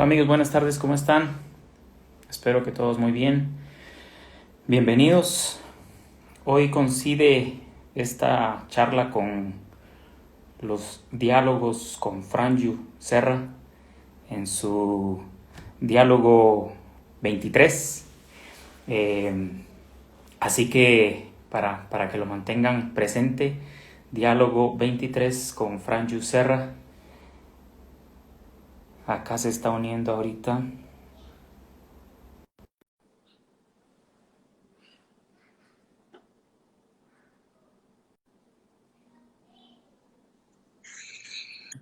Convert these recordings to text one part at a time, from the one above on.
Hola amigos, buenas tardes, ¿cómo están? Espero que todos muy bien. Bienvenidos. Hoy coincide esta charla con los diálogos con Franju Serra en su diálogo 23. Eh, Así que para que lo mantengan presente, diálogo 23 con Franju Serra. Acá se está uniendo ahorita.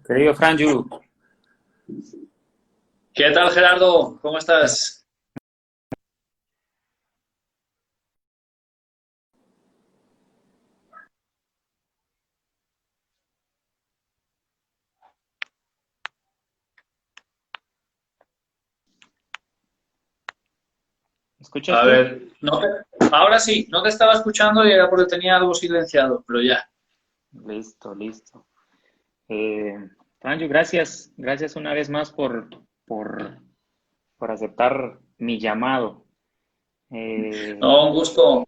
Querido Franju, ¿Qué tal, Gerardo? ¿Cómo estás? ¿me escuchas A tú? ver, ahora sí, no te estaba escuchando y era porque tenía algo silenciado, pero ya. Listo, listo. Eh, Franjo, gracias una vez más por, por aceptar mi llamado. Eh, No, un gusto.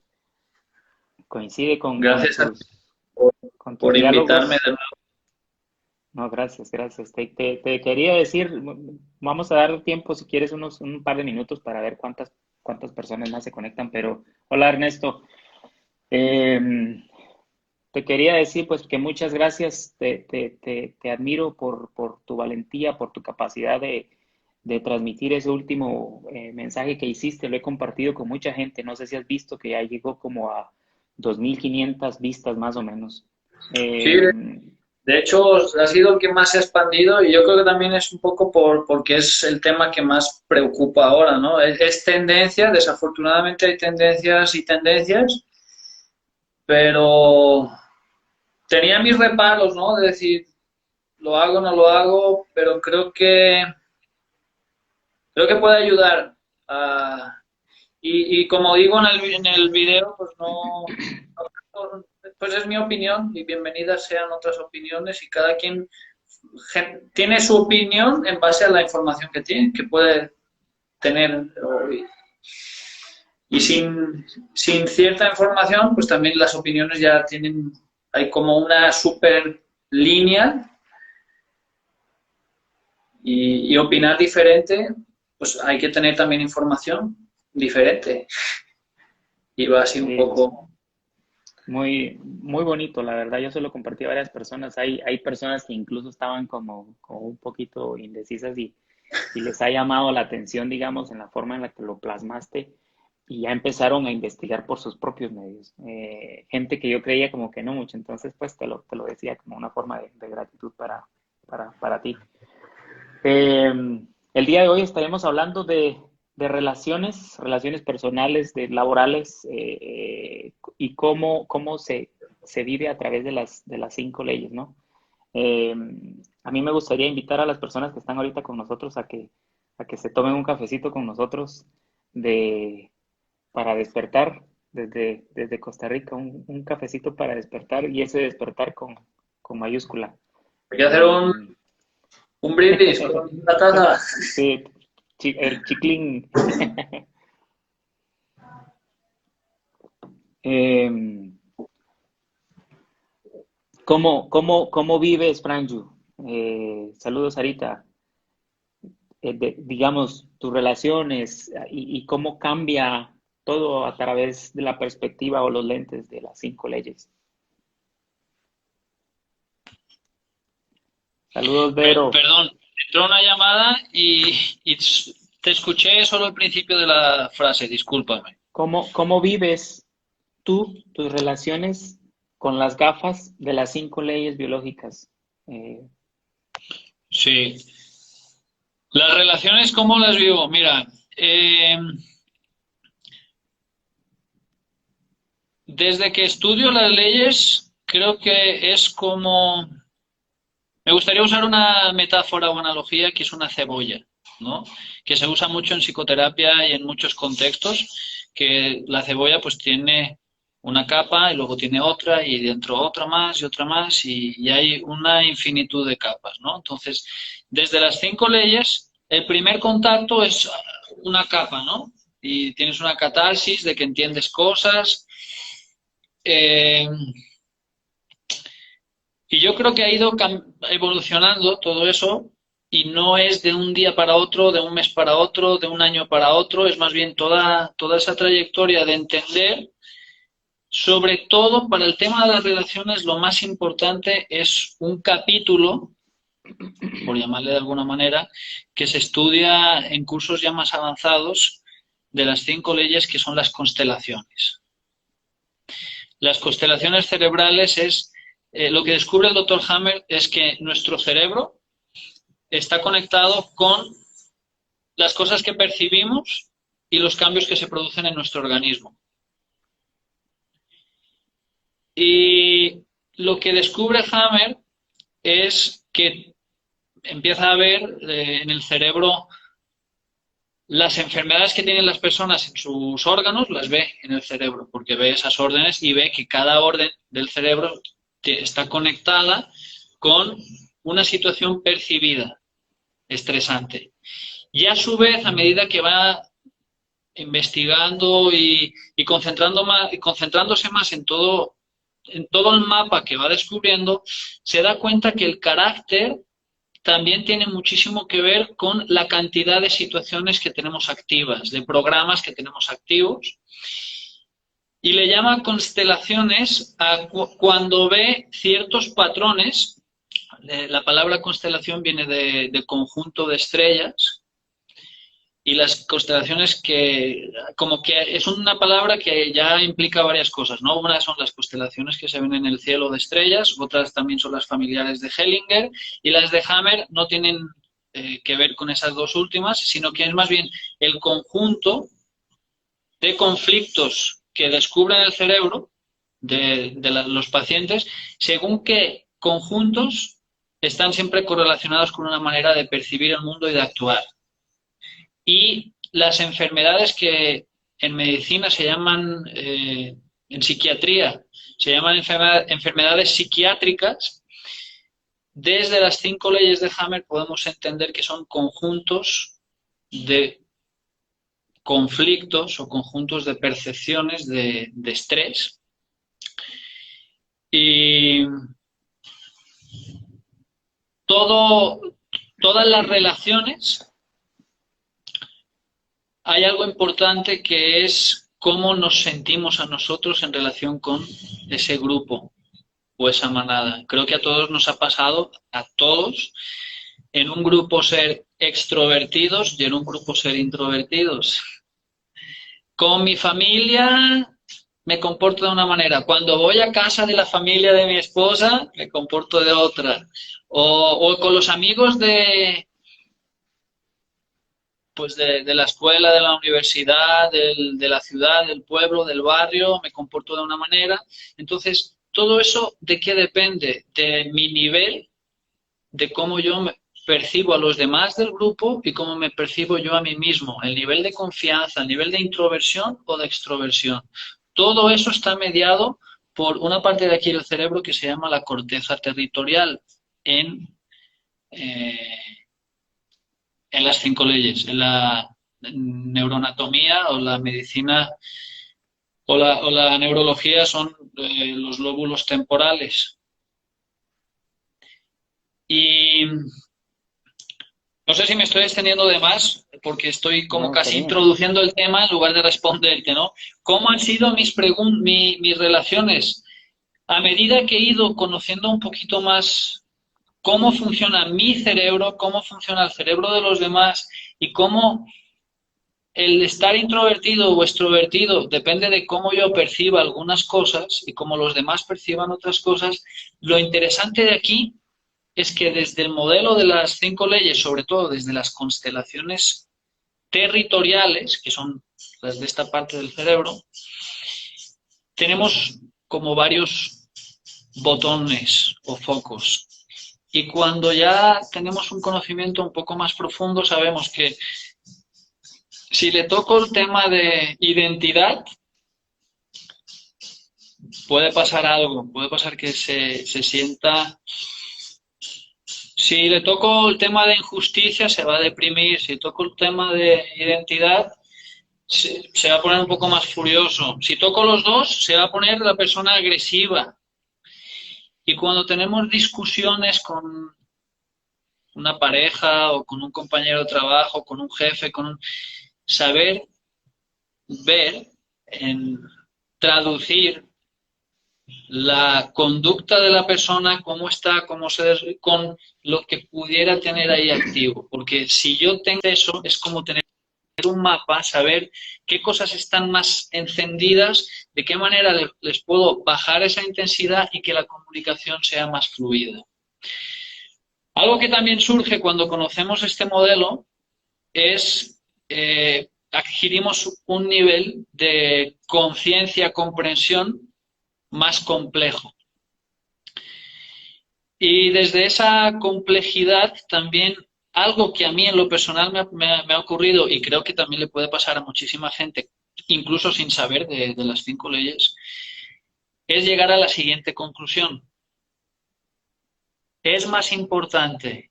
Coincide Gracias a ti por, con tus por invitarme diálogos. de No, gracias. Te quería decir, vamos a dar tiempo, si quieres, un par de minutos para ver cuántas personas más se conectan, pero hola Ernesto. Eh, Te quería decir pues que muchas gracias, te admiro por tu valentía, por tu capacidad de transmitir ese último mensaje que hiciste, lo he compartido con mucha gente, no sé si has visto que ya llegó como a 2.500 vistas más o menos. Sí, Eh, de hecho, ha sido el que más se ha expandido y yo creo que también es un poco porque es el tema que más preocupa ahora, ¿no? Es tendencia, desafortunadamente hay tendencias y tendencias, pero tenía mis reparos, ¿no? De decir, lo hago, no lo hago, pero creo que puede ayudar a, y como digo en el video, pues pues es mi opinión y bienvenidas sean otras opiniones y cada quien tiene su opinión en base a la información que tiene, que puede tener. Y sin cierta información, pues también las opiniones ya tienen, hay como una super línea y opinar diferente, pues hay que tener también información diferente. Y va así un sí, poco. muy bonito, la verdad, yo se lo compartí a varias personas, hay personas que incluso estaban como un poquito indecisas y les ha llamado la atención, digamos, en la forma en la que lo plasmaste y ya empezaron a investigar por sus propios medios. Gente que yo creía como que no mucho, entonces pues te lo decía como una forma de gratitud para ti. Eh, el día de hoy estaremos hablando de relaciones personales, de laborales y cómo se vive a través de las 5 leyes, ¿no? Eh, a mí me gustaría invitar a las personas que están ahorita con nosotros a que se tomen un cafecito con nosotros de, para despertar desde Costa Rica, un cafecito para despertar y ese despertar con mayúscula. Hay que hacer Eh, un brindis con la taza. sí, el chiclín. Eh, ¿cómo vives, Franju? Saludos, Sarita. Digamos, tus relaciones y cómo cambia todo a través de la perspectiva o los lentes de las 5 leyes. Saludos, Vero. Perdón, entró una llamada y te escuché solo el principio de la frase, discúlpame. ¿Cómo vives tú tus relaciones con las gafas de las 5 leyes biológicas? Eh, Sí. Las relaciones, ¿cómo las vivo? Mira, desde que estudio las leyes, creo que es como. Me gustaría usar una metáfora o analogía que es una cebolla, ¿no? Que se usa mucho en psicoterapia y en muchos contextos, que la cebolla pues tiene una capa y luego tiene otra y dentro otra más y otra más y hay una infinitud de capas, ¿no? Entonces, desde las 5 leyes el primer contacto es una capa, ¿no? Y tienes una catarsis de que entiendes cosas. eh, y yo creo que ha ido evolucionando todo eso y no es de un día para otro, de un mes para otro, de un año para otro, es más bien toda esa trayectoria de entender. Sobre todo para el tema de las relaciones, lo más importante es un capítulo, por llamarle de alguna manera, que se estudia en cursos ya más avanzados de las 5 leyes que son las constelaciones. Las constelaciones cerebrales es lo que descubre el doctor Hammer es que nuestro cerebro está conectado con las cosas que percibimos y los cambios que se producen en nuestro organismo. Y lo que descubre Hammer es que empieza a ver en el cerebro las enfermedades que tienen las personas en sus órganos, las ve en el cerebro, porque ve esas órdenes y ve que cada orden del cerebro está conectada con una situación percibida, estresante. Y a su vez, a medida que va investigando y concentrándose más en todo el mapa que va descubriendo, se da cuenta que el carácter también tiene muchísimo que ver con la cantidad de situaciones que tenemos activas, de programas que tenemos activos. Y le llama constelaciones a cuando ve ciertos patrones. La palabra constelación viene de conjunto de estrellas. Y las constelaciones como que es una palabra que ya implica varias cosas, ¿no? Una son las constelaciones que se ven en el cielo de estrellas, otras también son las familiares de Hellinger, y las de Hammer no tienen que ver con esas dos últimas, sino que es más bien el conjunto de conflictos que descubren el cerebro de los pacientes, según qué conjuntos están siempre correlacionados con una manera de percibir el mundo y de actuar. Y las enfermedades que en medicina se llaman, en psiquiatría, se llaman enfermedades psiquiátricas, desde las 5 leyes de Hammer podemos entender que son conjuntos de conflictos o conjuntos de percepciones de estrés. Y todas las relaciones, hay algo importante que es cómo nos sentimos a nosotros en relación con ese grupo o esa manada. Creo que a todos nos ha pasado, a todos, en un grupo ser extrovertidos y en un grupo ser introvertidos. Con mi familia me comporto de una manera. Cuando voy a casa de la familia de mi esposa, me comporto de otra. O con los amigos pues de la escuela, de la universidad, de la ciudad, del pueblo, del barrio, me comporto de una manera. Entonces, todo eso, ¿de qué depende? De mi nivel, de cómo yo percibo a los demás del grupo y cómo me percibo yo a mí mismo, el nivel de confianza, el nivel de introversión o de extroversión. Todo eso está mediado por una parte de aquí del cerebro que se llama la corteza territorial en las 5 leyes, en la neuroanatomía o la medicina o la neurología son los lóbulos temporales. Y no sé si me estoy extendiendo de más, porque estoy como No, está casi bien. introduciendo el tema en lugar de responderte, ¿no? ¿Cómo han sido mis relaciones? A medida que he ido conociendo un poquito más cómo funciona mi cerebro, cómo funciona el cerebro de los demás y cómo el estar introvertido o extrovertido depende de cómo yo perciba algunas cosas y cómo los demás perciban otras cosas. Lo interesante de aquí es que desde el modelo de las 5 leyes, sobre todo desde las constelaciones territoriales, que son las de esta parte del cerebro, tenemos como varios botones o focos. Y cuando ya tenemos un conocimiento un poco más profundo, sabemos que si le toco el tema de identidad, puede pasar algo, puede pasar que se sienta Si le toco el tema de injusticia, se va a deprimir. Si toco el tema de identidad, se va a poner un poco más furioso. Si toco los dos, se va a poner la persona agresiva. Y cuando tenemos discusiones con una pareja o con un compañero de trabajo, con un jefe, saber ver, en traducir la conducta de la persona, cómo está, con lo que pudiera tener ahí activo. Porque si yo tengo eso, es como tener un mapa, saber qué cosas están más encendidas, de qué manera les puedo bajar esa intensidad y que la comunicación sea más fluida. Algo que también surge cuando conocemos este modelo es adquirimos un nivel de conciencia, comprensión más complejo. Y desde esa complejidad también algo que a mí en lo personal me ha ocurrido y creo que también le puede pasar a muchísima gente, incluso sin saber de las 5 leyes, es llegar a la siguiente conclusión. Es más importante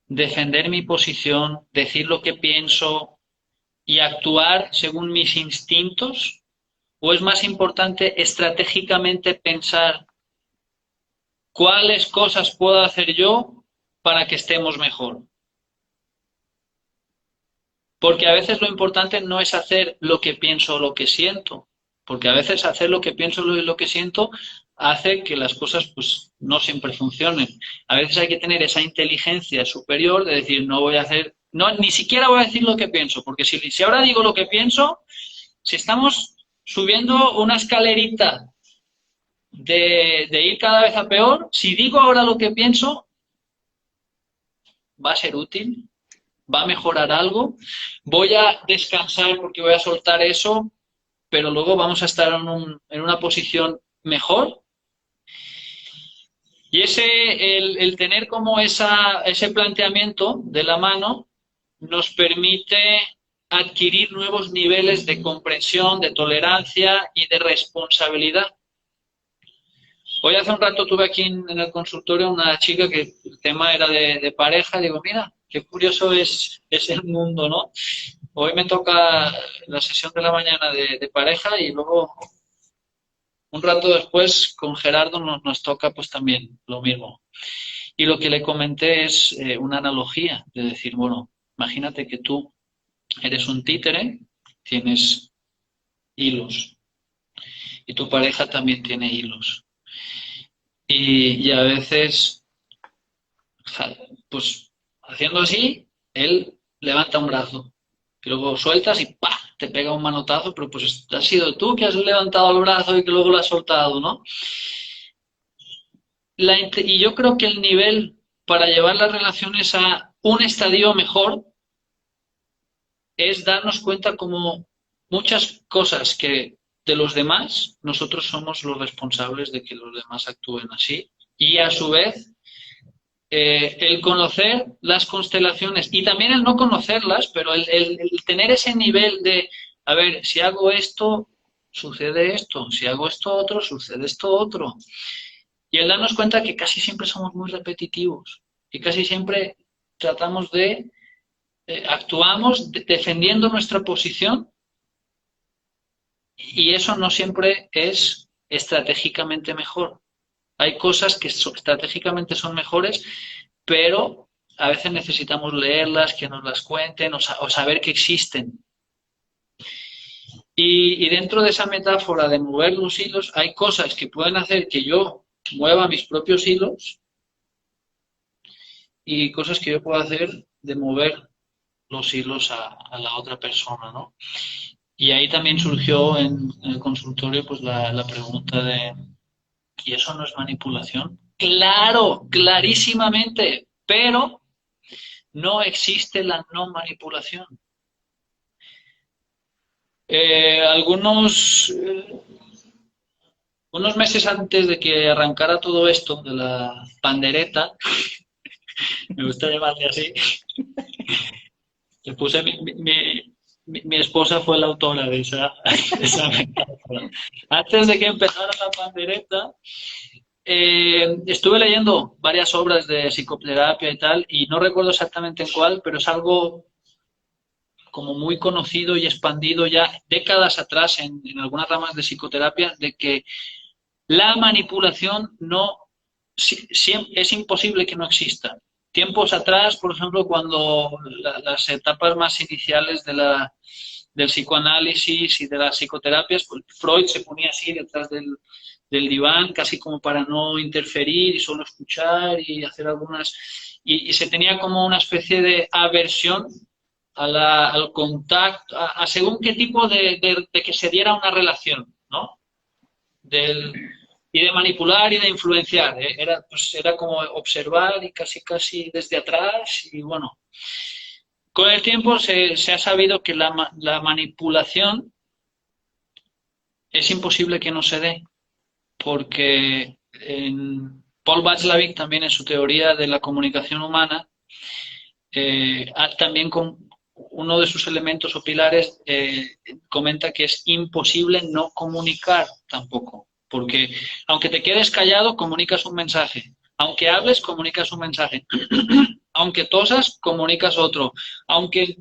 defender mi posición, decir lo que pienso y actuar según mis instintos, o es más importante estratégicamente pensar cuáles cosas puedo hacer yo para que estemos mejor. Porque a veces lo importante no es hacer lo que pienso o lo que siento, porque a veces hacer lo que pienso y lo que siento hace que las cosas pues no siempre funcionen. A veces hay que tener esa inteligencia superior de decir, no voy a hacer, no, ni siquiera voy a decir lo que pienso, porque si ahora digo lo que pienso, si estamos subiendo una escalerita de ir cada vez a peor, si digo ahora lo que pienso, va a ser útil, va a mejorar algo, voy a descansar porque voy a soltar eso, pero luego vamos a estar en una posición mejor. Y el tener como ese planteamiento de la mano nos permite adquirir nuevos niveles de comprensión, de tolerancia y de responsabilidad. Hoy hace un rato tuve aquí en el consultorio una chica que el tema era de pareja. Digo, mira, qué curioso es el mundo, ¿no? Hoy me toca la sesión de la mañana de pareja y luego un rato después con Gerardo nos toca pues también lo mismo. Y lo que le comenté es una analogía de decir, bueno, imagínate que tú eres un títere, tienes hilos y tu pareja también tiene hilos. Y a veces, pues haciendo así, él levanta un brazo. Y luego sueltas y ¡pah! Te pega un manotazo, pero pues has sido tú que has levantado el brazo y que luego lo has soltado, ¿no? Y yo creo que el nivel para llevar las relaciones a un estadio mejor es darnos cuenta como muchas cosas que de los demás, nosotros somos los responsables de que los demás actúen así. Y a su vez, el conocer las constelaciones y también el no conocerlas, pero el tener ese nivel de, a ver, si hago esto, sucede esto, si hago esto otro, sucede esto otro. Y el darnos cuenta que casi siempre somos muy repetitivos y casi siempre tratamos de, actuamos defendiendo nuestra posición y eso no siempre es estratégicamente mejor. Hay cosas que estratégicamente son mejores, pero a veces necesitamos leerlas, que nos las cuenten o saber que existen. Y dentro de esa metáfora de mover los hilos, hay cosas que pueden hacer que yo mueva mis propios hilos y cosas que yo puedo hacer de mover los hilos a la otra persona, ¿no? Y ahí también surgió en el consultorio pues la pregunta de, ¿y eso no es manipulación? Claro, clarísimamente, pero no existe la no manipulación. Unos meses antes de que arrancara todo esto de la pandereta, me gusta llamarle así, le puse mi esposa fue la autora de esa metáfora. Antes de que empezara la pandereta, Estuve leyendo varias obras de psicoterapia y tal, y no recuerdo exactamente en cuál, pero es algo como muy conocido y expandido ya décadas atrás en algunas ramas de psicoterapia, de que la manipulación no es imposible que no exista. Tiempos atrás, por ejemplo, cuando las etapas más iniciales del psicoanálisis y de las psicoterapias, pues Freud se ponía así detrás del diván, casi como para no interferir y solo escuchar y hacer algunas... Y se tenía como una especie de aversión al contacto, a según qué tipo de que se diera una relación, ¿no? Y de manipular y de influenciar. Era, pues, era como observar y casi casi desde atrás y bueno. Con el tiempo se ha sabido que la manipulación es imposible que no se dé, porque Paul Václavic también en su teoría de la comunicación humana, también con uno de sus elementos o pilares comenta que es imposible no comunicar tampoco, porque aunque te quedes callado, comunicas un mensaje, aunque hables, comunicas un mensaje, aunque tosas, comunicas otro, aunque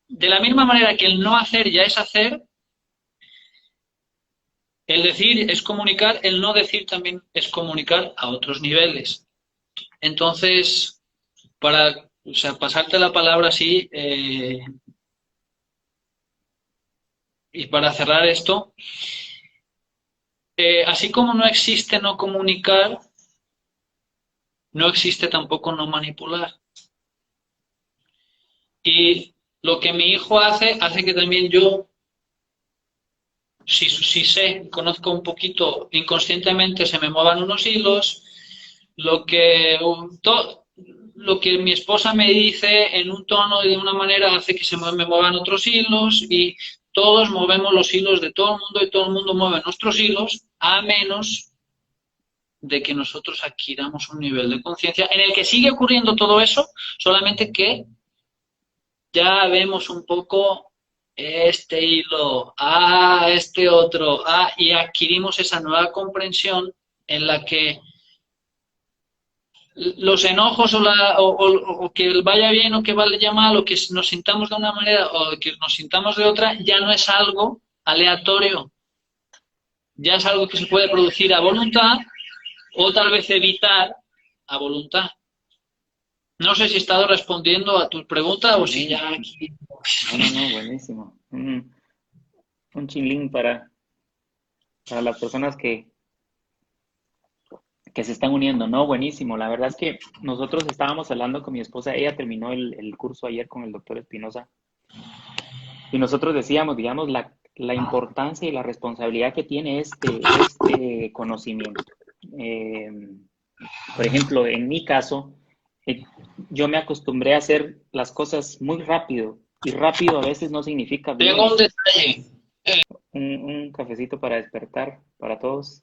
de la misma manera que el no hacer ya es hacer, el decir es comunicar, el no decir también es comunicar a otros niveles. Entonces, para, o sea, pasarte la palabra así, y para cerrar esto, así como no existe no comunicar, no existe tampoco no manipular. Y lo que mi hijo hace que también yo, si sé, conozco un poquito, inconscientemente se me muevan unos hilos, lo que, lo que mi esposa me dice en un tono y de una manera hace que se me muevan otros hilos y todos movemos los hilos de todo el mundo y todo el mundo mueve nuestros hilos, a menos de que nosotros adquiramos un nivel de conciencia en el que sigue ocurriendo todo eso, solamente que ya vemos un poco este hilo, este otro, y adquirimos esa nueva comprensión en la que los enojos o que vaya bien o que vaya mal o que nos sintamos de una manera o que nos sintamos de otra, ya no es algo aleatorio, ya es algo que se puede producir a voluntad o tal vez evitar a voluntad. No sé si he estado respondiendo a tu pregunta o si Sí, ya aquí... no, buenísimo. Un chilín para las personas que se están uniendo, ¿no? Buenísimo. La verdad es que nosotros estábamos hablando con mi esposa, ella terminó el curso ayer con el doctor Espinosa, y nosotros decíamos, digamos, la importancia y la responsabilidad que tiene este conocimiento. Eh, por ejemplo, en mi caso, yo me acostumbré a hacer las cosas muy rápido, y rápido a veces no significa Tengo bien. un detalle. Un cafecito para despertar para todos.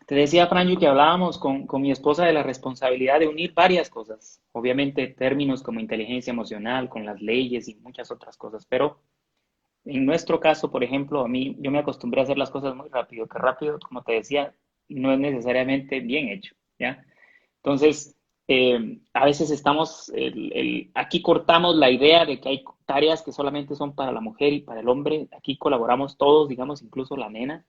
Te decía, Franjo, que hablábamos con mi esposa de la responsabilidad de unir varias cosas. Obviamente, términos como inteligencia emocional, con las leyes y muchas otras cosas. Pero en nuestro caso, por ejemplo, a mí, yo me acostumbré a hacer las cosas muy rápido, que rápido, como te decía, no es necesariamente bien hecho, ¿ya? Entonces, a veces estamos, aquí cortamos la idea de que hay tareas que solamente son para la mujer y para el hombre. Aquí colaboramos todos, digamos, incluso la nena.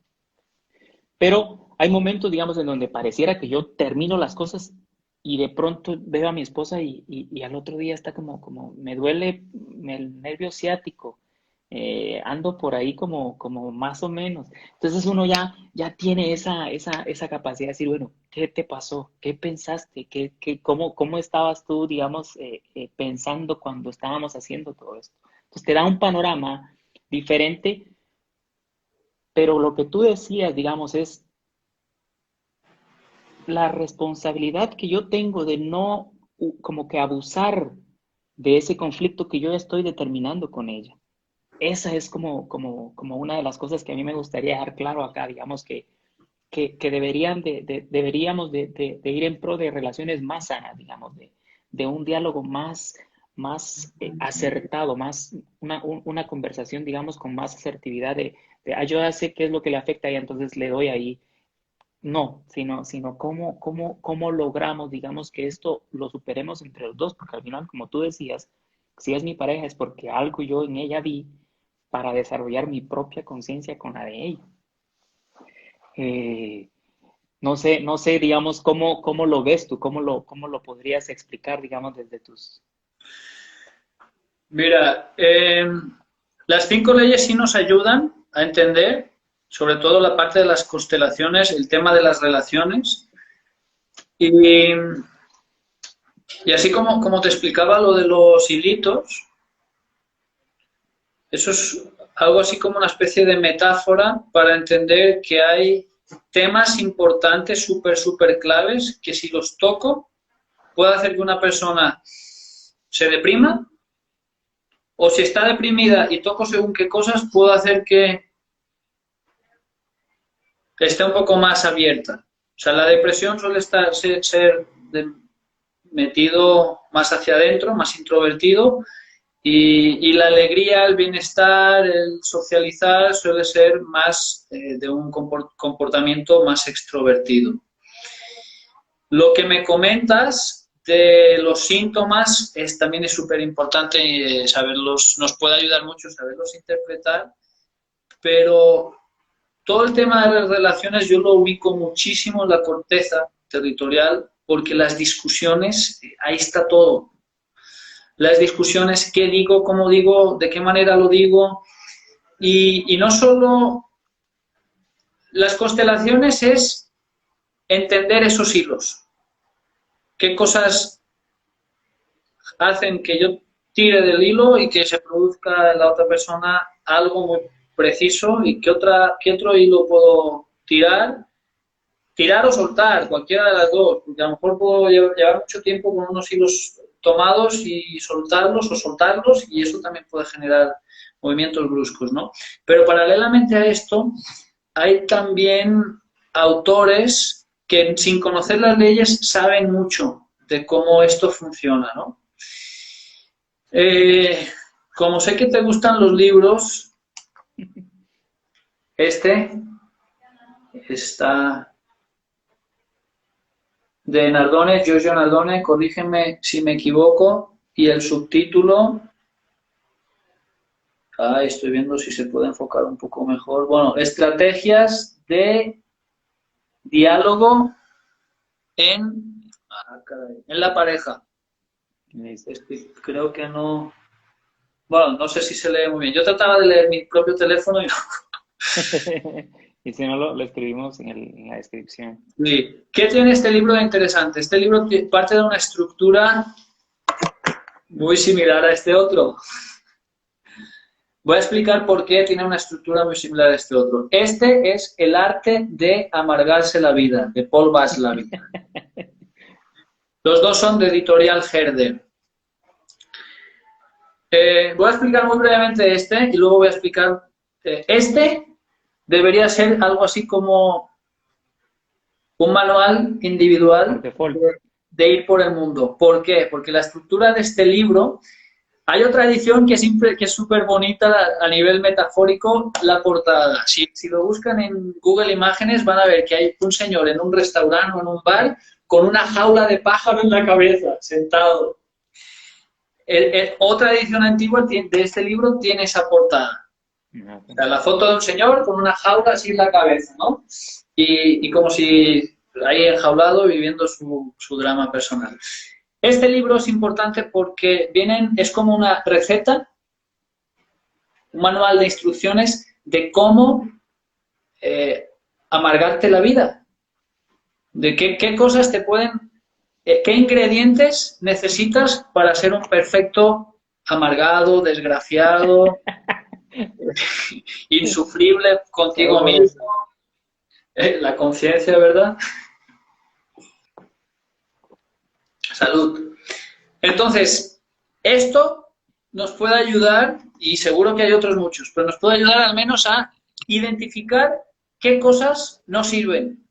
Pero hay momentos, digamos, en donde pareciera que yo termino las cosas y de pronto veo a mi esposa y al otro día está como me duele el nervio ciático, ando por ahí como más o menos. Entonces uno ya tiene esa capacidad de decir, bueno, ¿qué te pasó? ¿Qué pensaste? ¿Cómo estabas tú, digamos, pensando cuando estábamos haciendo todo esto? Entonces te da un panorama diferente, pero lo que tú decías, digamos, es la responsabilidad que yo tengo de no como que abusar de ese conflicto que yo estoy determinando con ella. Esa es como una de las cosas que a mí me gustaría dejar claro acá, digamos, que deberíamos de ir en pro de relaciones más sanas, digamos, de un diálogo más, acertado, una conversación, digamos, con más asertividad yo ya sé qué es lo que le afecta a ella, entonces le doy ahí. No, sino cómo logramos, digamos, que esto lo superemos entre los dos, porque al final, como tú decías, si es mi pareja es porque algo yo en ella vi para desarrollar mi propia conciencia con la de ella. Eh, no sé, digamos, cómo lo ves tú, cómo lo podrías explicar, digamos, desde tus... Mira, las 5 leyes sí nos ayudan a entender, sobre todo la parte de las constelaciones, el tema de las relaciones. Y, y así como te explicaba lo de los hilitos, eso es algo así como una especie de metáfora para entender que hay temas importantes, súper claves, que si los toco, puede hacer que una persona se deprima, o si está deprimida y toco según qué cosas, puedo hacer que esté un poco más abierta. O sea, la depresión suele ser metido más hacia adentro, más introvertido, y la alegría, el bienestar, el socializar suele ser más de un comportamiento más extrovertido. Lo que me comentas de los síntomas también es súper importante saberlos, nos puede ayudar mucho saberlos interpretar, pero todo el tema de las relaciones yo lo ubico muchísimo en la corteza territorial, porque las discusiones, ahí está todo. Las discusiones, qué digo, cómo digo, de qué manera lo digo, y no solo las constelaciones es entender esos hilos, qué cosas hacen que yo tire del hilo y que se produzca en la otra persona algo muy preciso, y qué otro hilo puedo tirar o soltar, cualquiera de las dos, porque a lo mejor puedo llevar mucho tiempo con unos hilos tomados y soltarlos o soltarlos, y eso también puede generar movimientos bruscos, ¿no? Pero paralelamente a esto, hay también autores que sin conocer las leyes saben mucho de cómo esto funciona, ¿no? Como sé que te gustan los libros, este está de Nardone, Giorgio Nardone, corrígeme si me equivoco, y el subtítulo, estoy viendo si se puede enfocar un poco mejor, bueno, estrategias de diálogo en la pareja. Creo que no, bueno, no sé si se lee muy bien. Yo trataba de leer mi propio teléfono y no. Y si no, lo escribimos en la descripción. Sí. ¿Qué tiene este libro de interesante? Este libro parte de una estructura muy similar a este otro. Voy a explicar por qué tiene una estructura muy similar a este otro. Este es El arte de amargarse la vida, de Paul Václavic. Los dos son de Editorial Herder. Voy a explicar muy brevemente este y luego voy a explicar... este debería ser algo así como un manual individual de ir por el mundo. ¿Por qué? Porque la estructura de este libro... Hay otra edición que es súper bonita a nivel metafórico, la portada. Si lo buscan en Google Imágenes van a ver que hay un señor en un restaurante o en un bar con una jaula de pájaro en la cabeza, sentado. Otra edición antigua de este libro tiene esa portada. O sea, la foto de un señor con una jaula así en la cabeza, ¿no? Y como si ahí enjaulado viviendo su drama personal. Este libro es importante porque es como una receta, un manual de instrucciones de cómo amargarte la vida, de qué cosas qué ingredientes necesitas para ser un perfecto amargado, desgraciado, insufrible contigo mismo, la conciencia, ¿verdad? Salud. Entonces, esto nos puede ayudar, y seguro que hay otros muchos, pero nos puede ayudar al menos a identificar qué cosas no sirven.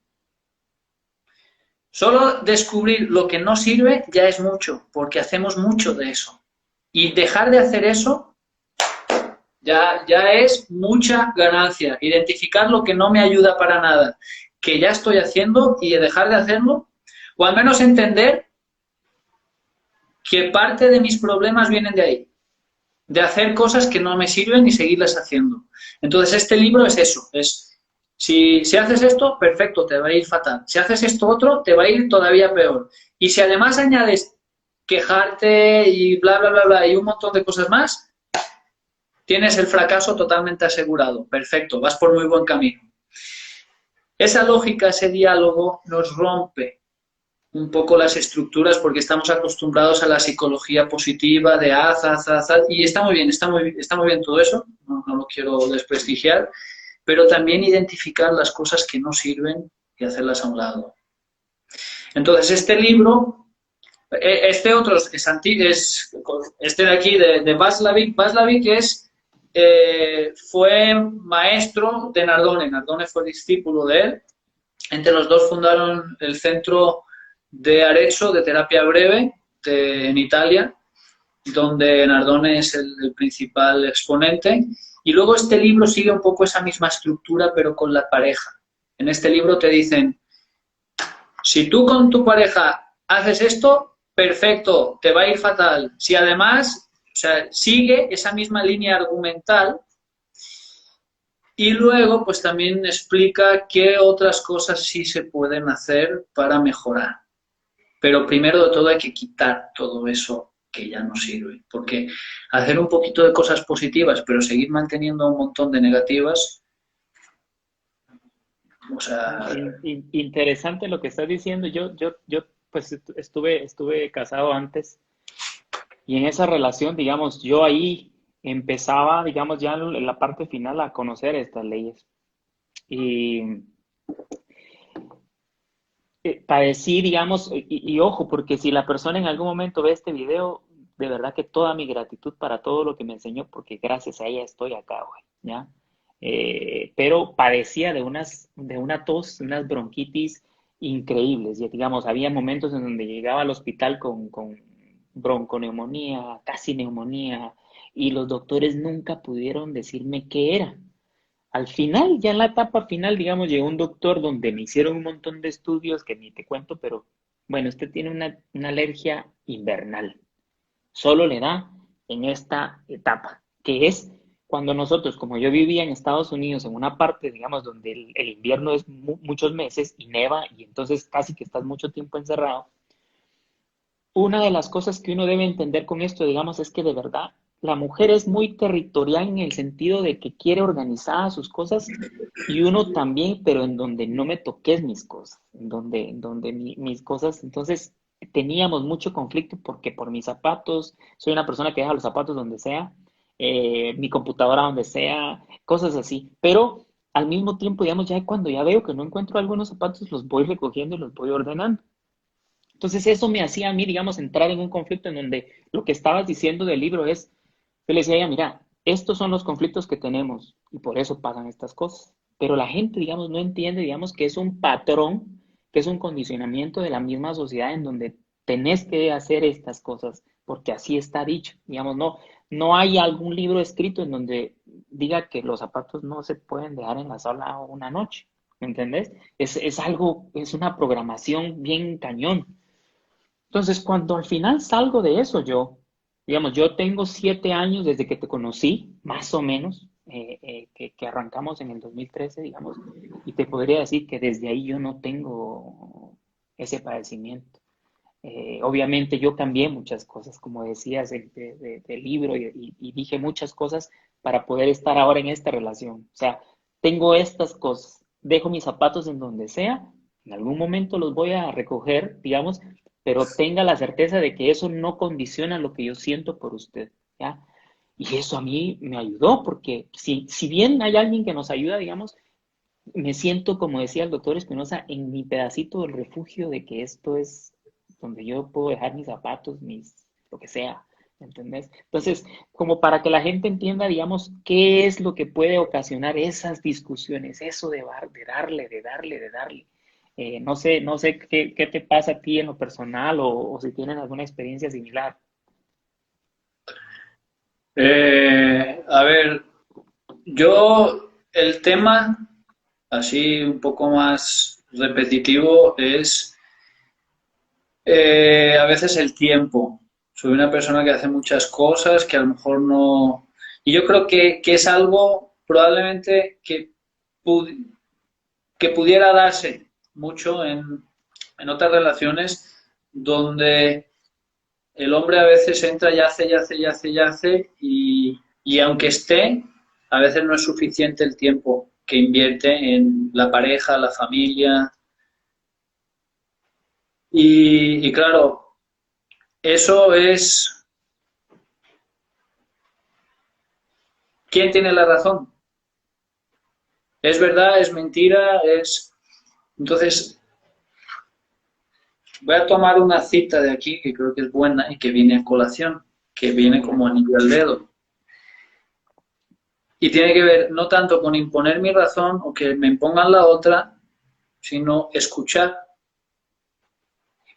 Solo descubrir lo que no sirve ya es mucho, porque hacemos mucho de eso. Y dejar de hacer eso ya es mucha ganancia. Identificar lo que no me ayuda para nada, que ya estoy haciendo y dejar de hacerlo, o al menos entender que parte de mis problemas vienen de ahí, de hacer cosas que no me sirven y seguirlas haciendo. Entonces, este libro es eso, es, si haces esto, perfecto, te va a ir fatal. Si haces esto otro, te va a ir todavía peor. Y si además añades quejarte y bla, bla, bla, bla, y un montón de cosas más, tienes el fracaso totalmente asegurado. Perfecto, vas por muy buen camino. Esa lógica, ese diálogo nos rompe un poco las estructuras porque estamos acostumbrados a la psicología positiva de y está muy bien, está muy bien todo eso, no lo quiero desprestigiar, pero también identificar las cosas que no sirven y hacerlas a un lado. Entonces, este libro, este otro este de aquí, de Václavic. Václavic fue maestro de Nardone. Nardone fue discípulo de él. Entre los dos fundaron el Centro de Arezzo, de terapia breve, en Italia, donde Nardone es el principal exponente. Y luego este libro sigue un poco esa misma estructura, pero con la pareja. En este libro te dicen, si tú con tu pareja haces esto, perfecto, te va a ir fatal. Si además, o sea, sigue esa misma línea argumental y luego pues también explica qué otras cosas sí se pueden hacer para mejorar. Pero primero de todo hay que quitar todo eso que ya no sirve, porque hacer un poquito de cosas positivas, pero seguir manteniendo un montón de negativas, o sea... Interesante lo que estás diciendo. Yo pues estuve casado antes y en esa relación, digamos, yo ahí empezaba, digamos, ya en la parte final a conocer estas leyes. Y padecí, digamos, y ojo, porque si la persona en algún momento ve este video, de verdad que toda mi gratitud para todo lo que me enseñó, porque gracias a ella estoy acá hoy, ¿ya? Pero padecía de una tos, unas bronquitis increíbles. Y, digamos, había momentos en donde llegaba al hospital con bronconeumonía, casi neumonía, y los doctores nunca pudieron decirme qué era. Al final, ya en la etapa final, digamos, llegó un doctor donde me hicieron un montón de estudios que ni te cuento, pero bueno, usted tiene una alergia invernal. Solo le da en esta etapa, que es cuando nosotros, como yo vivía en Estados Unidos, en una parte, digamos, donde el invierno es muchos meses y neva y entonces casi que estás mucho tiempo encerrado, una de las cosas que uno debe entender con esto, digamos, es que de verdad la mujer es muy territorial en el sentido de que quiere organizar sus cosas y uno también, pero en donde no me toques mis cosas, mis cosas. Entonces teníamos mucho conflicto porque por mis zapatos, soy una persona que deja los zapatos donde sea, mi computadora donde sea, cosas así. Pero al mismo tiempo, digamos, ya cuando ya veo que no encuentro algunos zapatos, los voy recogiendo y los voy ordenando. Entonces eso me hacía a mí, digamos, entrar en un conflicto en donde lo que estabas diciendo del libro es, yo le decía a ella, mira, estos son los conflictos que tenemos y por eso pasan estas cosas. Pero la gente, digamos, no entiende, digamos, que es un patrón, que es un condicionamiento de la misma sociedad en donde tenés que hacer estas cosas, porque así está dicho. Digamos, no hay algún libro escrito en donde diga que los zapatos no se pueden dejar en la sala una noche. ¿Me entendés? Es algo, es una programación bien cañón. Entonces, cuando al final salgo de eso, digamos, yo tengo 7 años desde que te conocí, más o menos, que arrancamos en el 2013, digamos, y te podría decir que desde ahí yo no tengo ese padecimiento. Obviamente yo cambié muchas cosas, como decías del libro, y dije muchas cosas para poder estar ahora en esta relación. O sea, tengo estas cosas, dejo mis zapatos en donde sea, en algún momento los voy a recoger, digamos, pero tenga la certeza de que eso no condiciona lo que yo siento por usted, ¿ya? Y eso a mí me ayudó, porque si bien hay alguien que nos ayuda, digamos, me siento, como decía el doctor Espinosa, en mi pedacito del refugio de que esto es donde yo puedo dejar mis zapatos, lo que sea, ¿entendés? Entonces, como para que la gente entienda, digamos, qué es lo que puede ocasionar esas discusiones, eso de darle, de darle, de darle. No sé qué te pasa a ti en lo personal o si tienen alguna experiencia similar. A ver, yo el tema, así un poco más repetitivo, es a veces el tiempo. Soy una persona que hace muchas cosas que a lo mejor no... Y yo creo que es algo probablemente pu- que pudiera darse mucho en otras relaciones donde el hombre a veces entra y hace y aunque esté, a veces no es suficiente el tiempo que invierte en la pareja, la familia. Y claro, eso es, ¿quién tiene la razón? ¿Es verdad? ¿Es mentira? Es... Entonces, voy a tomar una cita de aquí que creo que es buena y que viene a colación, que viene como anillo al dedo. Y tiene que ver no tanto con imponer mi razón o que me impongan la otra, sino escuchar.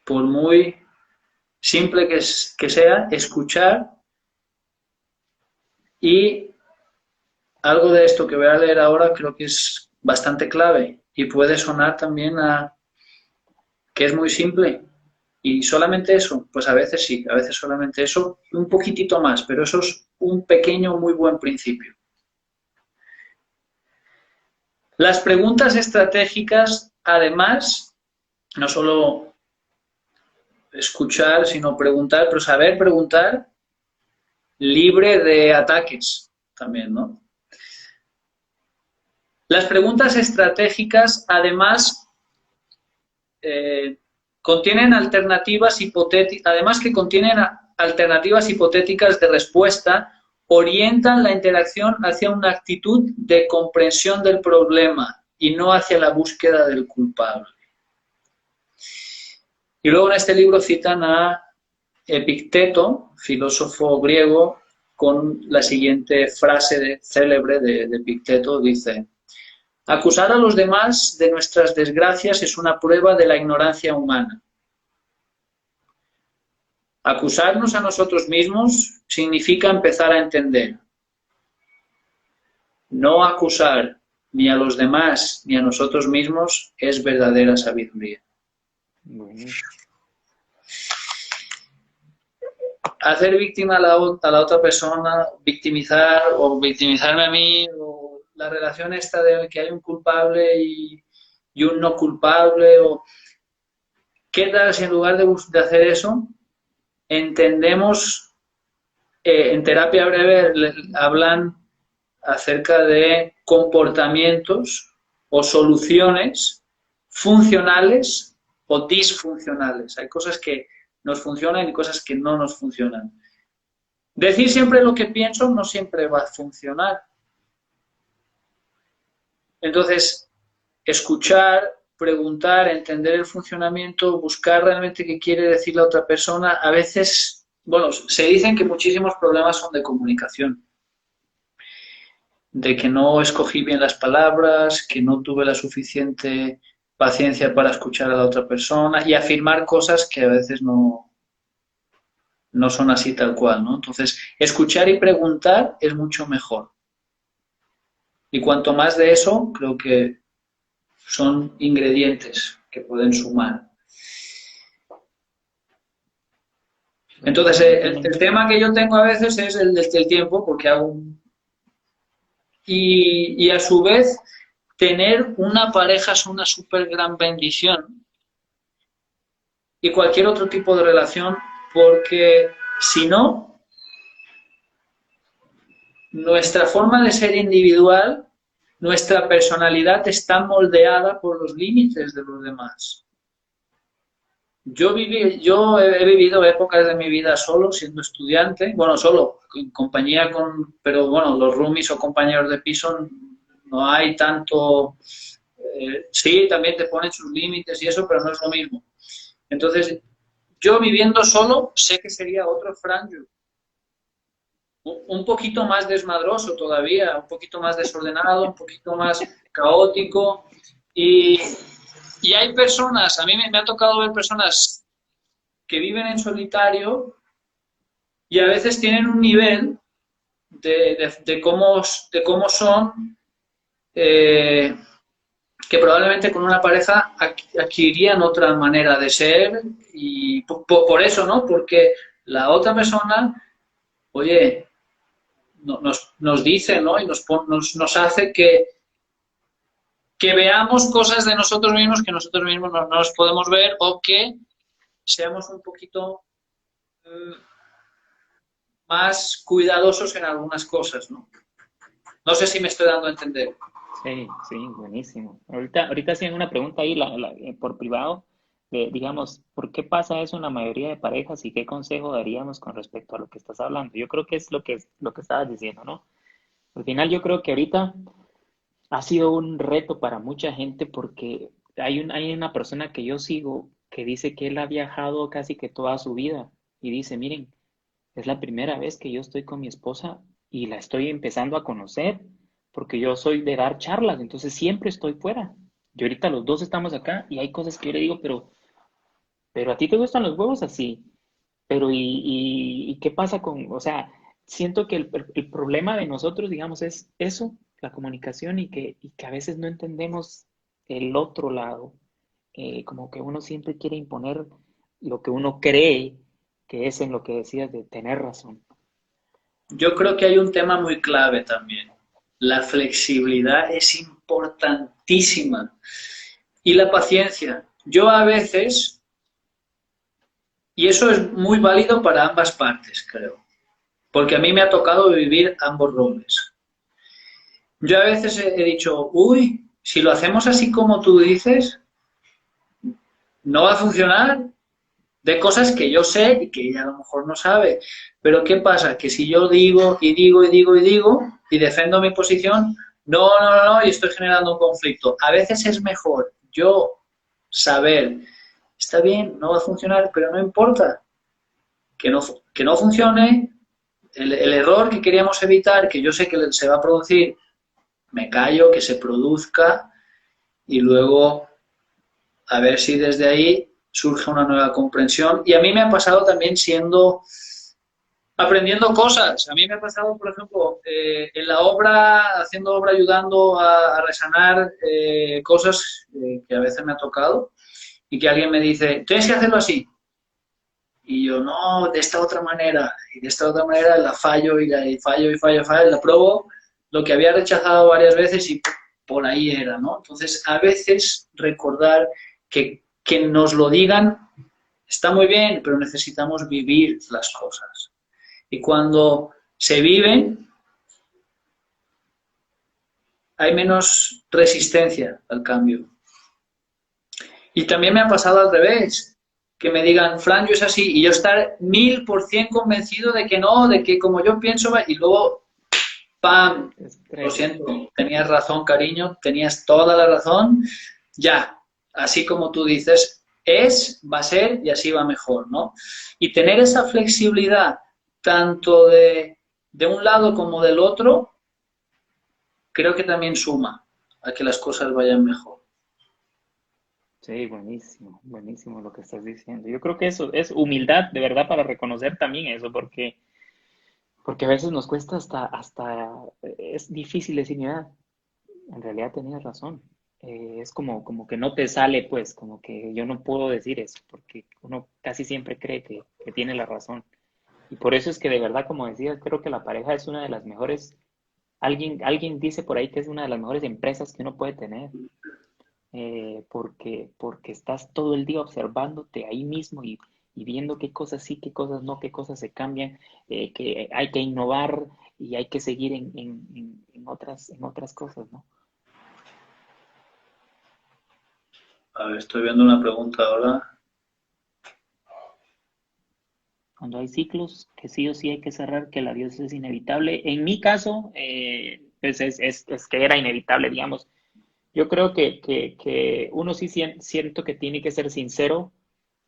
Por muy simple que sea, escuchar y algo de esto que voy a leer ahora creo que es bastante clave y puede sonar también a que es muy simple. Y solamente eso, pues a veces sí, a veces solamente eso, un poquitito más, pero eso es un pequeño, muy buen principio. Las preguntas estratégicas, además, no solo escuchar, sino preguntar, pero saber preguntar libre de ataques también, ¿no? Las preguntas estratégicas, además, contienen alternativas hipotéticas, además que contienen alternativas hipotéticas de respuesta, orientan la interacción hacia una actitud de comprensión del problema y no hacia la búsqueda del culpable. Y luego en este libro citan a Epicteto, filósofo griego, con la siguiente frase célebre de Epicteto, dice: acusar a los demás de nuestras desgracias es una prueba de la ignorancia humana. Acusarnos a nosotros mismos significa empezar a entender. No acusar ni a los demás ni a nosotros mismos es verdadera sabiduría. Bueno, Hacer víctima a la otra persona, victimizar o victimizarme a mí, o la relación esta de que hay un culpable y un no culpable, o qué tal si en lugar de hacer eso, entendemos, en terapia breve hablan acerca de comportamientos o soluciones funcionales o disfuncionales. Hay cosas que nos funcionan y cosas que no nos funcionan. Decir siempre lo que pienso no siempre va a funcionar. Entonces, escuchar, preguntar, entender el funcionamiento, buscar realmente qué quiere decir la otra persona, a veces, bueno, se dicen que muchísimos problemas son de comunicación, de que no escogí bien las palabras, que no tuve la suficiente paciencia para escuchar a la otra persona y afirmar cosas que a veces no son así tal cual, ¿no? Entonces, escuchar y preguntar es mucho mejor. Y cuanto más de eso, creo que son ingredientes que pueden sumar. Entonces, el tema que yo tengo a veces es el del tiempo, porque hago un... Y a su vez, tener una pareja es una súper gran bendición y cualquier otro tipo de relación, porque si no, nuestra forma de ser individual, nuestra personalidad está moldeada por los límites de los demás. Yo he vivido épocas de mi vida solo, siendo estudiante, bueno, solo, en compañía con, pero bueno, los roomies o compañeros de piso no hay tanto, sí, también te ponen sus límites y eso, pero no es lo mismo. Entonces, yo viviendo solo, sé que sería otro Frank, un poquito más desmadroso todavía, un poquito más desordenado, un poquito más caótico. Y, y hay personas, a mí me ha tocado ver personas que viven en solitario y a veces tienen un nivel de cómo son, eh, que probablemente con una pareja adquirirían otra manera de ser y por eso, ¿no? Porque la otra persona, oye, nos dice, ¿no? Y nos hace que veamos cosas de nosotros mismos que nosotros mismos no nos podemos ver o que seamos un poquito más cuidadosos en algunas cosas, ¿no? No sé si me estoy dando a entender. Sí, sí, buenísimo. Ahorita hacían una pregunta ahí por privado, de, digamos, ¿por qué pasa eso en la mayoría de parejas y qué consejo daríamos con respecto a lo que estás hablando? Yo creo que es lo que estabas diciendo, ¿no? Al final yo creo que ahorita ha sido un reto para mucha gente porque hay una persona que yo sigo que dice que él ha viajado casi que toda su vida y dice, miren, es la primera vez que yo estoy con mi esposa y la estoy empezando a conocer porque yo soy de dar charlas, entonces siempre estoy fuera. Y ahorita los dos estamos acá y hay cosas que yo le digo, pero a ti te gustan los huevos así, pero ¿y qué pasa con, o sea, siento que el problema de nosotros, digamos, es eso, la comunicación y que a veces no entendemos el otro lado, como que uno siempre quiere imponer lo que uno cree que es en lo que decías de tener razón. Yo creo que hay un tema muy clave también. La flexibilidad es importantísima y la paciencia. Yo a veces, y eso es muy válido para ambas partes, creo, porque a mí me ha tocado vivir ambos roles. Yo a veces he dicho, uy, si lo hacemos así como tú dices, no va a funcionar, de cosas que yo sé y que ella a lo mejor no sabe. Pero ¿qué pasa? Que si yo digo y digo y digo y digo y defendo mi posición, no, y estoy generando un conflicto. A veces es mejor yo saber, está bien, no va a funcionar, pero no importa, que no, que no funcione, el error que queríamos evitar, que yo sé que se va a producir, me callo, que se produzca y luego a ver si desde ahí surge una nueva comprensión. Y a mí me ha pasado también aprendiendo cosas. A mí me ha pasado, por ejemplo, en la obra, haciendo obra, ayudando a resanar cosas que a veces me ha tocado y que alguien me dice, tienes que hacerlo así. Y yo, no, de esta otra manera. Y de esta otra manera la fallo y fallo y fallo, fallo, la pruebo lo que había rechazado varias veces y por ahí era, ¿no? Entonces, a veces recordar que nos lo digan está muy bien, pero necesitamos vivir las cosas. Y cuando se viven, hay menos resistencia al cambio. Y también me ha pasado al revés, que me digan, Fran, yo es así, y yo estar 1000% convencido de que no, de que como yo pienso, y luego, ¡pam! Lo Estrés. siento, tenías razón, cariño, tenías toda la razón, ya, así como tú dices, va a ser y así va mejor, ¿no? Y tener esa flexibilidad, tanto de un lado como del otro, creo que también suma a que las cosas vayan mejor. Sí, buenísimo, buenísimo lo que estás diciendo. Yo creo que eso es humildad, de verdad, para reconocer también eso, porque a veces nos cuesta es difícil decir, mira, en realidad tenías razón. Es como que no te sale, pues, como que yo no puedo decir eso, porque uno casi siempre cree que tiene la razón. Y por eso es que de verdad, como decías, creo que la pareja es una de las mejores, alguien dice por ahí que es una de las mejores empresas que uno puede tener, porque estás todo el día observándote ahí mismo y viendo qué cosas sí, qué cosas no, qué cosas se cambian, que hay que innovar y hay que seguir en otras cosas, ¿no? A ver, estoy viendo una pregunta ahora. Cuando hay ciclos que sí o sí hay que cerrar, que la adiós es inevitable. En mi caso, pues es que era inevitable, digamos. Yo creo que uno sí siento que tiene que ser sincero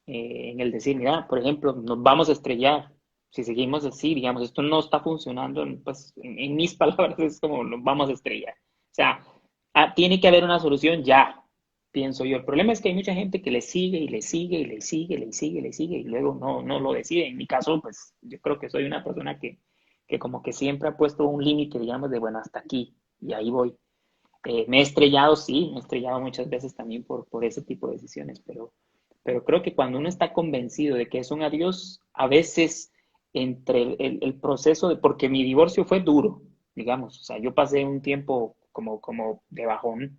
en el decir, mira, por ejemplo, nos vamos a estrellar. Si seguimos así, digamos, esto no está funcionando, pues en mis palabras es como nos vamos a estrellar. O sea, tiene que haber una solución ya, pienso yo. El problema es que hay mucha gente que le sigue y le sigue y le sigue, le sigue, le sigue y luego no lo decide. En mi caso, pues yo creo que soy una persona que que como que siempre ha puesto un límite, digamos, de, bueno, hasta aquí, y ahí voy. Me he estrellado, sí, me he estrellado muchas veces también por ese tipo de decisiones, pero creo que cuando uno está convencido de que es un adiós, a veces entre el proceso de, porque mi divorcio fue duro, digamos, o sea, yo pasé un tiempo como de bajón,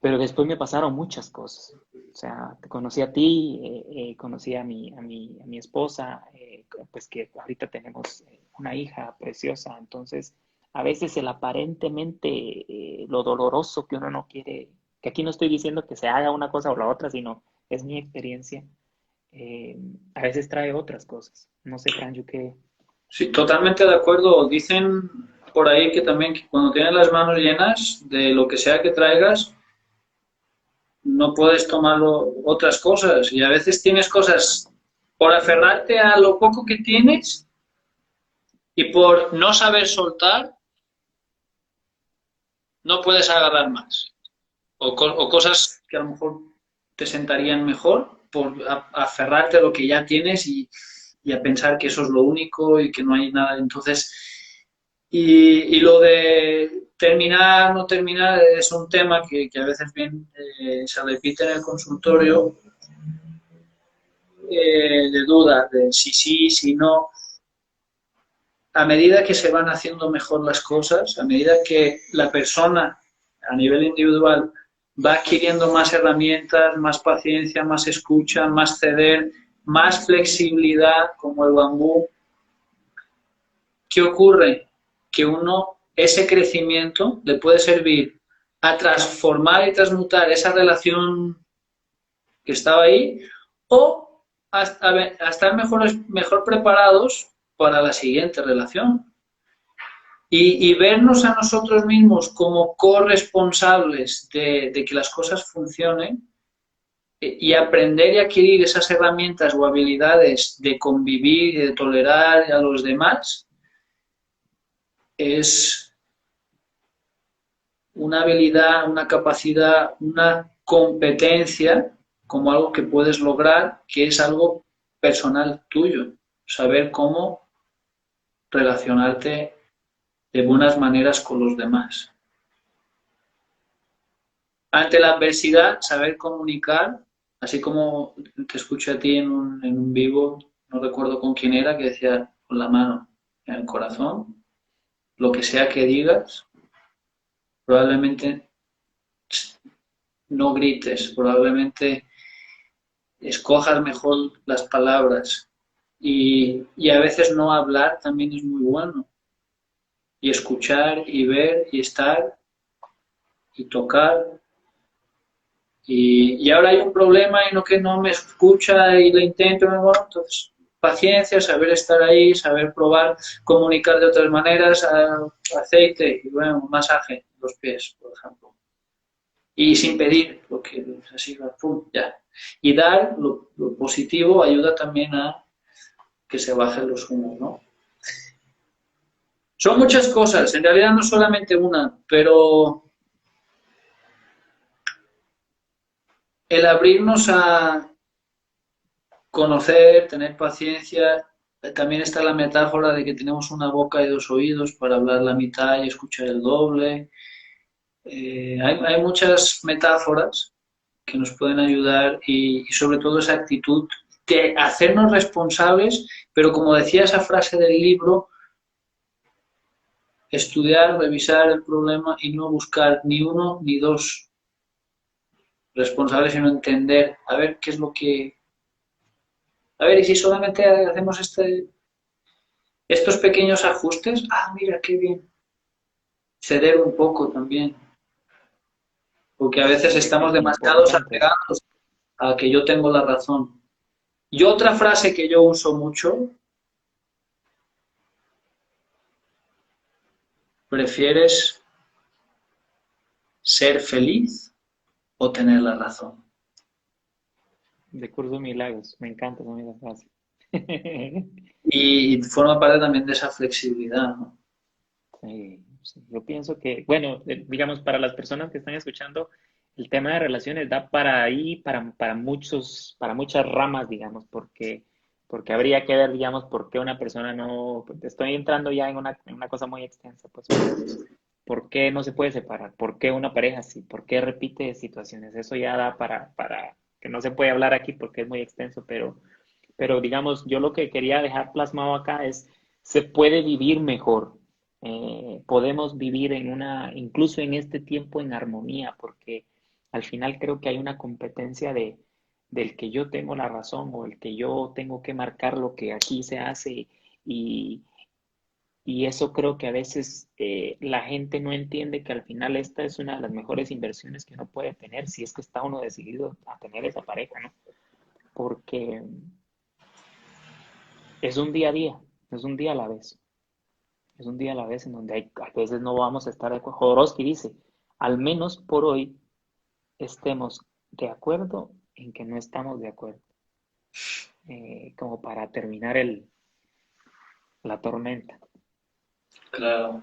pero después me pasaron muchas cosas. O sea, te conocí a ti, conocí a mi esposa, pues que ahorita tenemos una hija preciosa. Entonces, a veces el aparentemente lo doloroso que uno no quiere, que aquí no estoy diciendo que se haga una cosa o la otra, sino es mi experiencia, eh, a veces trae otras cosas. No sé, Franjo, qué. Sí, totalmente de acuerdo. Dicen por ahí que también que cuando tienes las manos llenas de lo que sea que traigas, no puedes tomar otras cosas. Y a veces tienes cosas por aferrarte a lo poco que tienes y por no saber soltar, no puedes agarrar más. O cosas que a lo mejor te sentarían mejor por aferrarte a lo que ya tienes y a pensar que eso es lo único y que no hay nada. Entonces, y lo de terminar, no terminar, es un tema que a veces bien se repite en el consultorio, de duda, de si sí, si no. A medida que se van haciendo mejor las cosas, a medida que la persona a nivel individual va adquiriendo más herramientas, más paciencia, más escucha, más ceder, más flexibilidad, como el bambú, ¿qué ocurre? Que uno, ese crecimiento le puede servir a transformar y transmutar esa relación que estaba ahí o a estar mejor preparados para la siguiente relación. Y vernos a nosotros mismos como corresponsables de que las cosas funcionen y aprender y adquirir esas herramientas o habilidades de convivir y de tolerar a los demás es una habilidad, una capacidad, una competencia como algo que puedes lograr, que es algo personal tuyo. Saber cómo relacionarte de buenas maneras con los demás. Ante la adversidad, saber comunicar, así como te escuché a ti en un vivo, no recuerdo con quién era, que decía con la mano en el corazón, lo que sea que digas, probablemente no grites, probablemente escojas mejor las palabras y a veces no hablar también es muy bueno. Y escuchar y ver y estar y tocar. Y ahora hay un problema y no que no me escucha y le intento, bueno, entonces paciencia, saber estar ahí, saber probar, comunicar de otras maneras, aceite y bueno, un masaje en los pies, por ejemplo. Y sin pedir, porque así va, pum, ya. Y dar lo positivo ayuda también a que se bajen los humos, ¿no? Son muchas cosas, en realidad no solamente una, pero el abrirnos a conocer, tener paciencia, también está la metáfora de que tenemos una boca y dos oídos para hablar la mitad y escuchar el doble. Hay muchas metáforas que nos pueden ayudar y sobre todo esa actitud de hacernos responsables, pero como decía esa frase del libro, estudiar, revisar el problema y no buscar ni uno ni dos responsables, sino entender, a ver qué es lo que... A ver, y si solamente hacemos estos pequeños ajustes, mira, qué bien. Ceder un poco también, porque a veces estamos demasiado Importante eso. apegados a que yo tengo la razón. Y otra frase que yo uso mucho, ¿prefieres ser feliz o tener la razón? De Curso de Milagros, me encanta también la frase. Y forma parte también de esa flexibilidad, ¿no? Sí, sí. Yo pienso que, bueno, digamos, para las personas que están escuchando, el tema de relaciones da para ahí, para muchas ramas, digamos, porque habría que ver, digamos, por qué una persona no, estoy entrando ya en una cosa muy extensa, pues, pero ¿por qué no se puede separar? ¿Por qué una pareja sí? ¿Por qué repite situaciones? Eso ya da para que no se puede hablar aquí porque es muy extenso, pero digamos, yo lo que quería dejar plasmado acá es, se puede vivir mejor. Podemos vivir en una, incluso en este tiempo en armonía, porque al final creo que hay una competencia del que yo tengo la razón o el que yo tengo que marcar lo que aquí se hace y, y eso creo que a veces la gente no entiende que al final esta es una de las mejores inversiones que uno puede tener si es que está uno decidido a tener esa pareja, ¿no? Porque es un día a día, es un día a la vez, es un día a la vez en donde a veces no vamos a estar de acuerdo. Jodorowsky dice, al menos por hoy estemos de acuerdo en que no estamos de acuerdo, como para terminar la tormenta. Claro.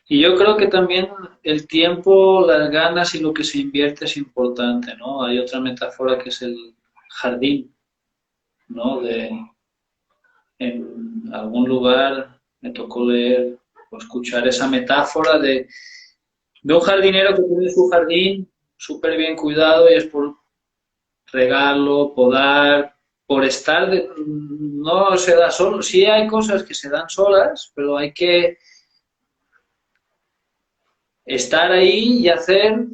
Y yo creo que también el tiempo, las ganas y lo que se invierte es importante, ¿no? Hay otra metáfora que es el jardín, ¿no? En algún lugar me tocó leer o escuchar esa metáfora de un jardinero que tiene su jardín súper bien cuidado y es por regarlo, podar, por estar, no se da solo, sí hay cosas que se dan solas, pero hay que estar ahí y hacer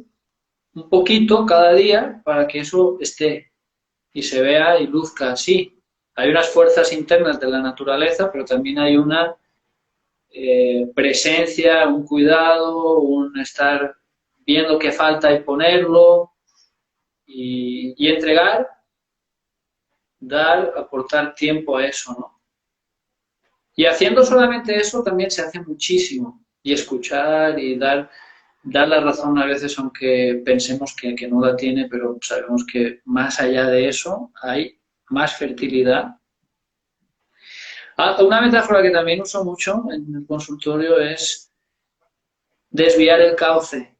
un poquito cada día para que eso esté y se vea y luzca así. Hay unas fuerzas internas de la naturaleza, pero también hay una presencia, un cuidado, un estar viendo qué falta y ponerlo y entregar, dar, aportar tiempo a eso, ¿no? Y haciendo solamente eso también se hace muchísimo. Y escuchar y dar la razón a veces, aunque pensemos que no la tiene, pero sabemos que más allá de eso hay más fertilidad. Ah, una metáfora que también uso mucho en el consultorio es desviar el cauce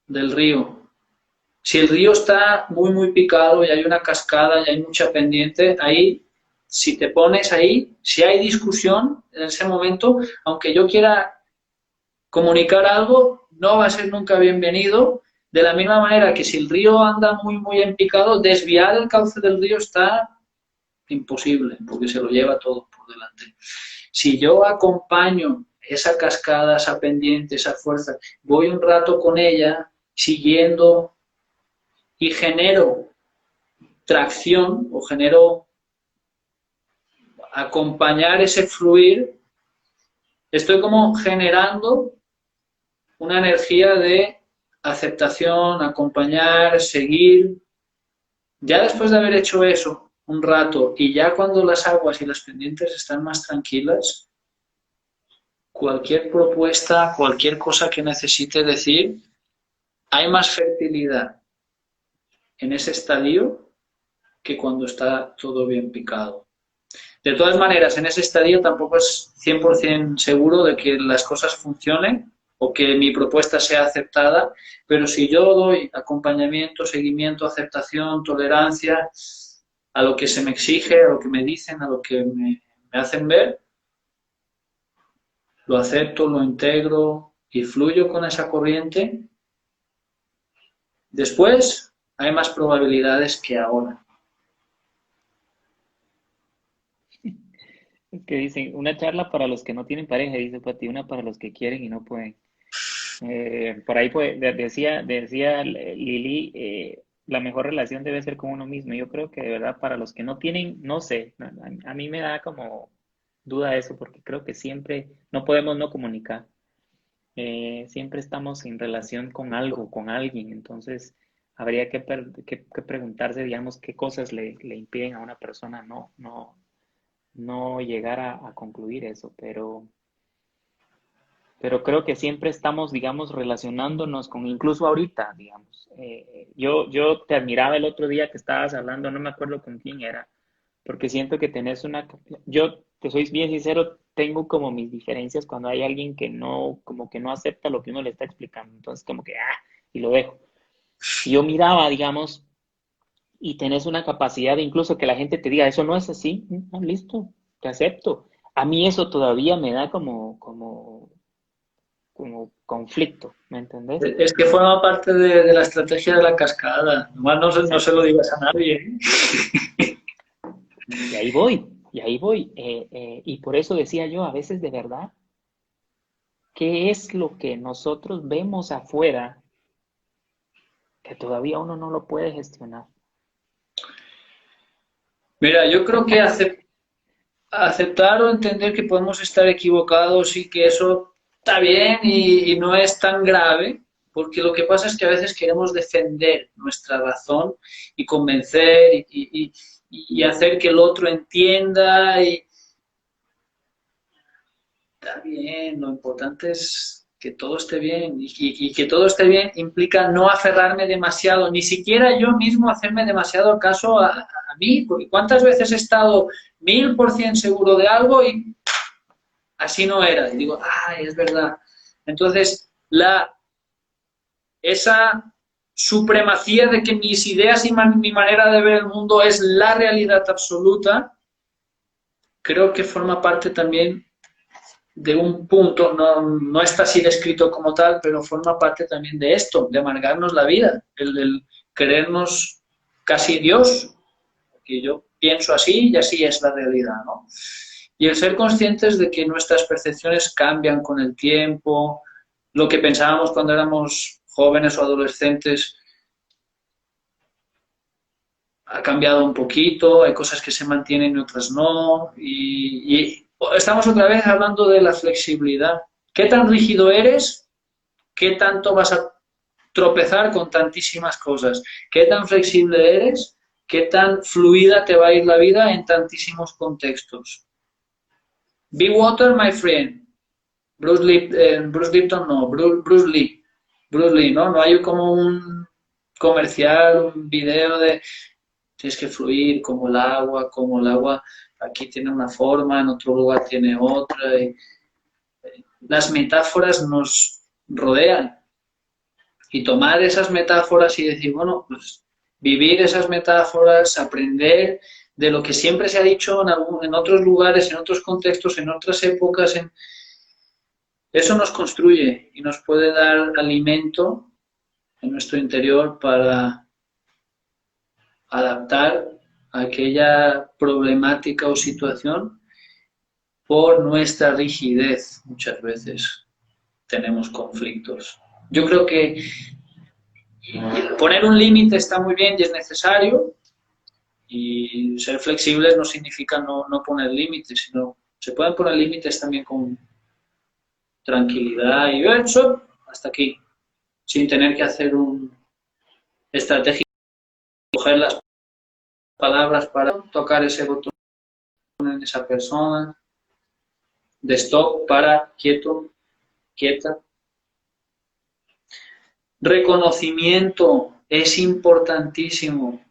del río. Si el río está muy picado y hay una cascada y hay mucha pendiente, ahí, si te pones ahí, si hay discusión en ese momento, aunque yo quiera comunicar algo, no va a ser nunca bienvenido. De la misma manera que si el río anda muy en picado, desviar el cauce del río está imposible, porque se lo lleva todo por delante. Si yo acompaño esa cascada, esa pendiente, esa fuerza, voy un rato con ella, siguiendo y genero tracción o genero acompañar ese fluir, estoy como generando una energía de aceptación, acompañar, seguir. Ya después de haber hecho eso un rato y ya cuando las aguas y las pendientes están más tranquilas, cualquier propuesta, cualquier cosa que necesite decir, hay más fertilidad en ese estadio que cuando está todo bien picado. De todas maneras, en ese estadio tampoco es 100% seguro de que las cosas funcionen o que mi propuesta sea aceptada, pero si yo doy acompañamiento, seguimiento, aceptación, tolerancia a lo que se me exige, a lo que me dicen, a lo que me hacen ver, lo acepto, lo integro y fluyo con esa corriente, después hay más probabilidades que ahora. Es que dicen, una charla para los que no tienen pareja, dice Pati, una para los que quieren y no pueden. Por ahí pues, decía Lili, la mejor relación debe ser con uno mismo. Yo creo que de verdad para los que no tienen, no sé, a mí me da como duda eso, porque creo que siempre no podemos no comunicar. Siempre estamos en relación con algo, con alguien, entonces habría que preguntarse, digamos, qué cosas le impiden a una persona no llegar a concluir eso, pero creo que siempre estamos, digamos, relacionándonos con, incluso ahorita, digamos. Yo te admiraba el otro día que estabas hablando, no me acuerdo con quién era, porque siento que tenés yo te soy bien sincero, tengo como mis diferencias cuando hay alguien que no, como que no acepta lo que uno le está explicando, entonces como que, y lo dejo. Y yo miraba, digamos, y tenés una capacidad de incluso que la gente te diga, eso no es así, listo, te acepto. A mí eso todavía me da como conflicto, ¿me entendés? Es que forma parte de la estrategia de la cascada. Nomás no se lo Exacto. digas a nadie. Y ahí voy, y ahí voy. Y por eso decía yo, a veces de verdad, ¿qué es lo que nosotros vemos afuera que todavía uno no lo puede gestionar? Mira, yo creo que aceptar o entender que podemos estar equivocados y que eso está bien y no es tan grave, porque lo que pasa es que a veces queremos defender nuestra razón y convencer y hacer que el otro entienda y está bien, lo importante es que todo esté bien y que todo esté bien implica no aferrarme demasiado, ni siquiera yo mismo hacerme demasiado caso a mí, porque cuántas veces he estado 1000% seguro de algo y así no era. Y digo, ay, es verdad. Entonces, esa supremacía de que mis ideas y mi manera de ver el mundo es la realidad absoluta, creo que forma parte también de un punto, no está así descrito como tal, pero forma parte también de esto, de amargarnos la vida, el creernos casi Dios, que yo pienso así y así es la realidad, ¿no? Y el ser conscientes de que nuestras percepciones cambian con el tiempo, lo que pensábamos cuando éramos jóvenes o adolescentes ha cambiado un poquito, hay cosas que se mantienen y otras no, y estamos otra vez hablando de la flexibilidad. ¿Qué tan rígido eres? ¿Qué tanto vas a tropezar con tantísimas cosas? ¿Qué tan flexible eres? ¿Qué tan fluida te va a ir la vida en tantísimos contextos? Be water, my friend. Bruce Lipton no, Bruce Lee. Bruce Lee, ¿no? No hay como un comercial, un video de tienes que fluir como el agua aquí tiene una forma, en otro lugar tiene otra. Y las metáforas nos rodean y tomar esas metáforas y decir, bueno, pues vivir esas metáforas, aprender de lo que siempre se ha dicho en otros lugares, en otros contextos, en otras épocas, eso nos construye y nos puede dar alimento en nuestro interior para adaptar a aquella problemática o situación por nuestra rigidez. Muchas veces tenemos conflictos. Yo creo que poner un límite está muy bien y es necesario, y ser flexibles no significa no poner límites, sino se pueden poner límites también con tranquilidad y eso hasta aquí, sin tener que hacer un estrategia, coger las palabras para tocar ese botón en esa persona, de stop, para, quieto, quieta. Reconocimiento es importantísimo.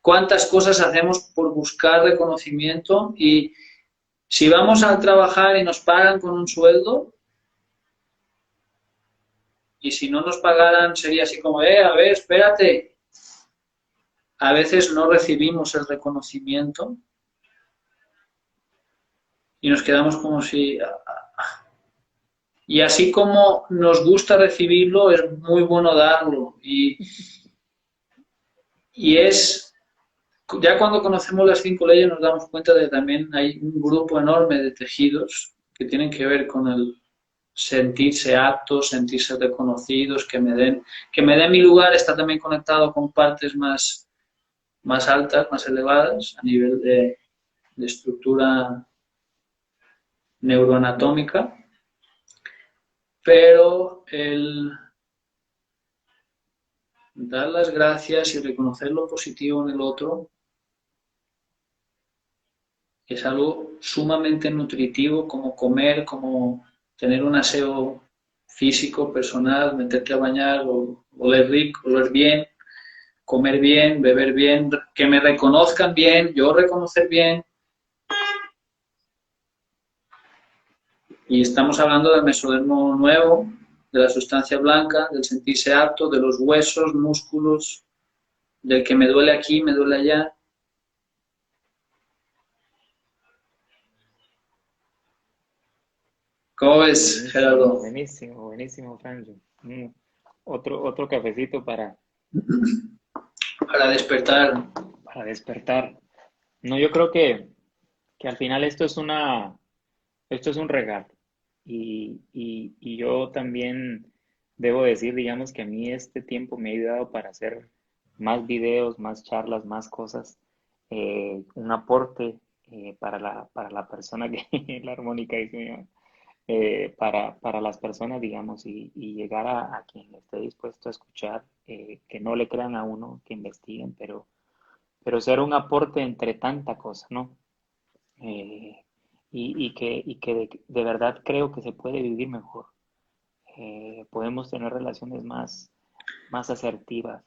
¿Cuántas cosas hacemos por buscar reconocimiento? Y si vamos a trabajar y nos pagan con un sueldo, y si no nos pagaran sería así como, a ver, espérate. A veces no recibimos el reconocimiento y nos quedamos como si... Y así como nos gusta recibirlo, es muy bueno darlo. Y es, ya cuando conocemos las 5 leyes nos damos cuenta de que también hay un grupo enorme de tejidos que tienen que ver con el sentirse aptos, sentirse reconocidos, que me den mi lugar, está también conectado con partes más altas, más elevadas, a nivel de estructura neuroanatómica, pero el dar las gracias y reconocer lo positivo en el otro es algo sumamente nutritivo, como comer, como tener un aseo físico, personal, meterte a bañar, o oler rico, oler bien, comer bien, beber bien, que me reconozcan bien, yo reconocer bien. Y estamos hablando del mesodermo nuevo, de la sustancia blanca, del sentirse apto, de los huesos, músculos, del que me duele aquí, me duele allá. ¿Cómo ves, Buenísimo, Gerardo? buenísimo, buenísimo, Franjo. Otro cafecito Para despertar. para despertar. No, yo creo que al final esto es un regalo. Y yo también debo decir, digamos, que a mí este tiempo me ha ayudado para hacer más videos, más charlas, más cosas, un aporte para la persona que, la armónica dice mi mamá, para las personas, digamos, y llegar a quien esté dispuesto a escuchar, que no le crean a uno, que investiguen, pero ser un aporte entre tanta cosa, ¿no? Eh, y que de verdad creo que se puede vivir mejor. Podemos tener relaciones más asertivas.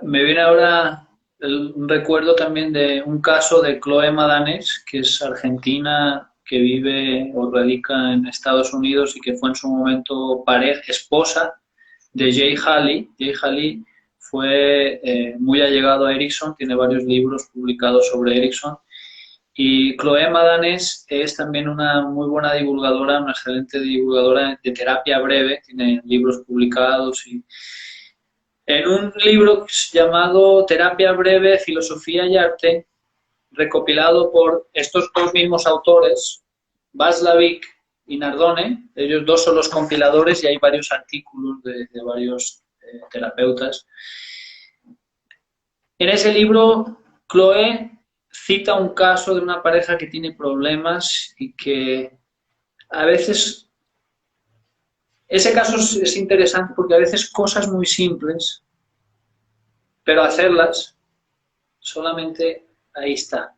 Me viene ahora un recuerdo también de un caso de Chloe Madanes, que es argentina, que vive o radica en Estados Unidos y que fue en su momento pareja, esposa de Jay Haley. Jay Haley fue muy allegado a Ericsson, tiene varios libros publicados sobre Ericsson. Y Chloe Madanes es también una muy buena divulgadora, una excelente divulgadora de terapia breve, tiene libros publicados y en un libro llamado Terapia Breve, Filosofía y Arte, recopilado por estos dos mismos autores, Václavic y Nardone. Ellos dos son los compiladores y hay varios artículos de varios terapeutas. En ese libro, Chloe cita un caso de una pareja que tiene problemas y que a veces, ese caso es interesante porque a veces cosas muy simples, pero hacerlas solamente ahí está.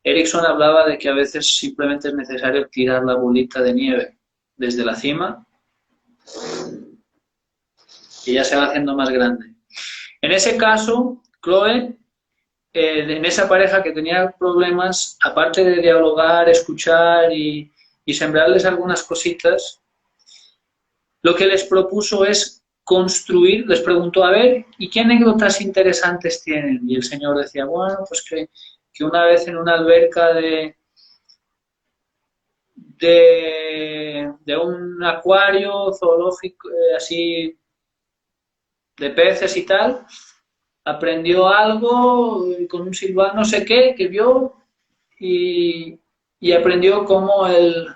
Erickson hablaba de que a veces simplemente es necesario tirar la bolita de nieve desde la cima y ya se va haciendo más grande. En ese caso, Chloe, en esa pareja que tenía problemas, aparte de dialogar, escuchar y sembrarles algunas cositas, lo que les propuso es construir, les preguntó, a ver, ¿y qué anécdotas interesantes tienen? Y el señor decía, bueno, pues que una vez en una alberca de un acuario zoológico, así, de peces y tal, aprendió algo con un silbán, no sé qué, que vio y aprendió cómo el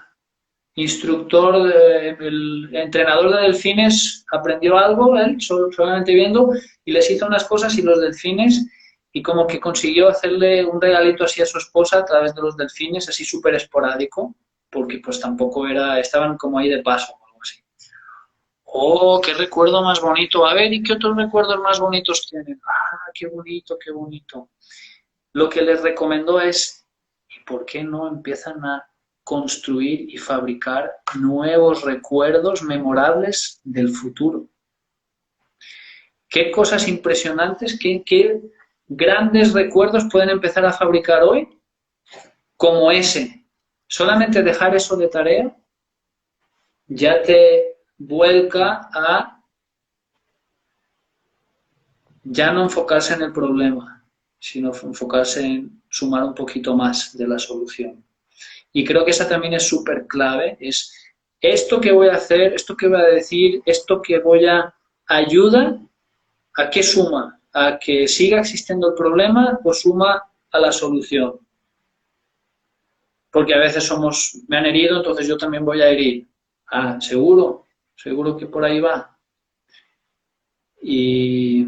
instructor, el entrenador de delfines aprendió algo, él solamente viendo, y les hizo unas cosas y los delfines, y como que consiguió hacerle un regalito así a su esposa a través de los delfines, así súper esporádico, porque pues tampoco era, estaban como ahí de paso o algo así. Oh, qué recuerdo más bonito. A ver, ¿y qué otros recuerdos más bonitos tienen? Ah, qué bonito, qué bonito. Lo que les recomendó es, ¿y por qué no empiezan a construir y fabricar nuevos recuerdos memorables del futuro? ¿Qué cosas impresionantes, qué grandes recuerdos pueden empezar a fabricar hoy como ese? Solamente dejar eso de tarea ya te vuelca a ya no enfocarse en el problema, sino enfocarse en sumar un poquito más de la solución. Y creo que esa también es súper clave, es esto que voy a hacer, esto que voy a decir, esto que voy a ayuda, ¿a qué suma? ¿A que siga existiendo el problema o suma a la solución? Porque a veces me han herido, entonces yo también voy a herir. Ah, seguro, seguro que por ahí va. Y,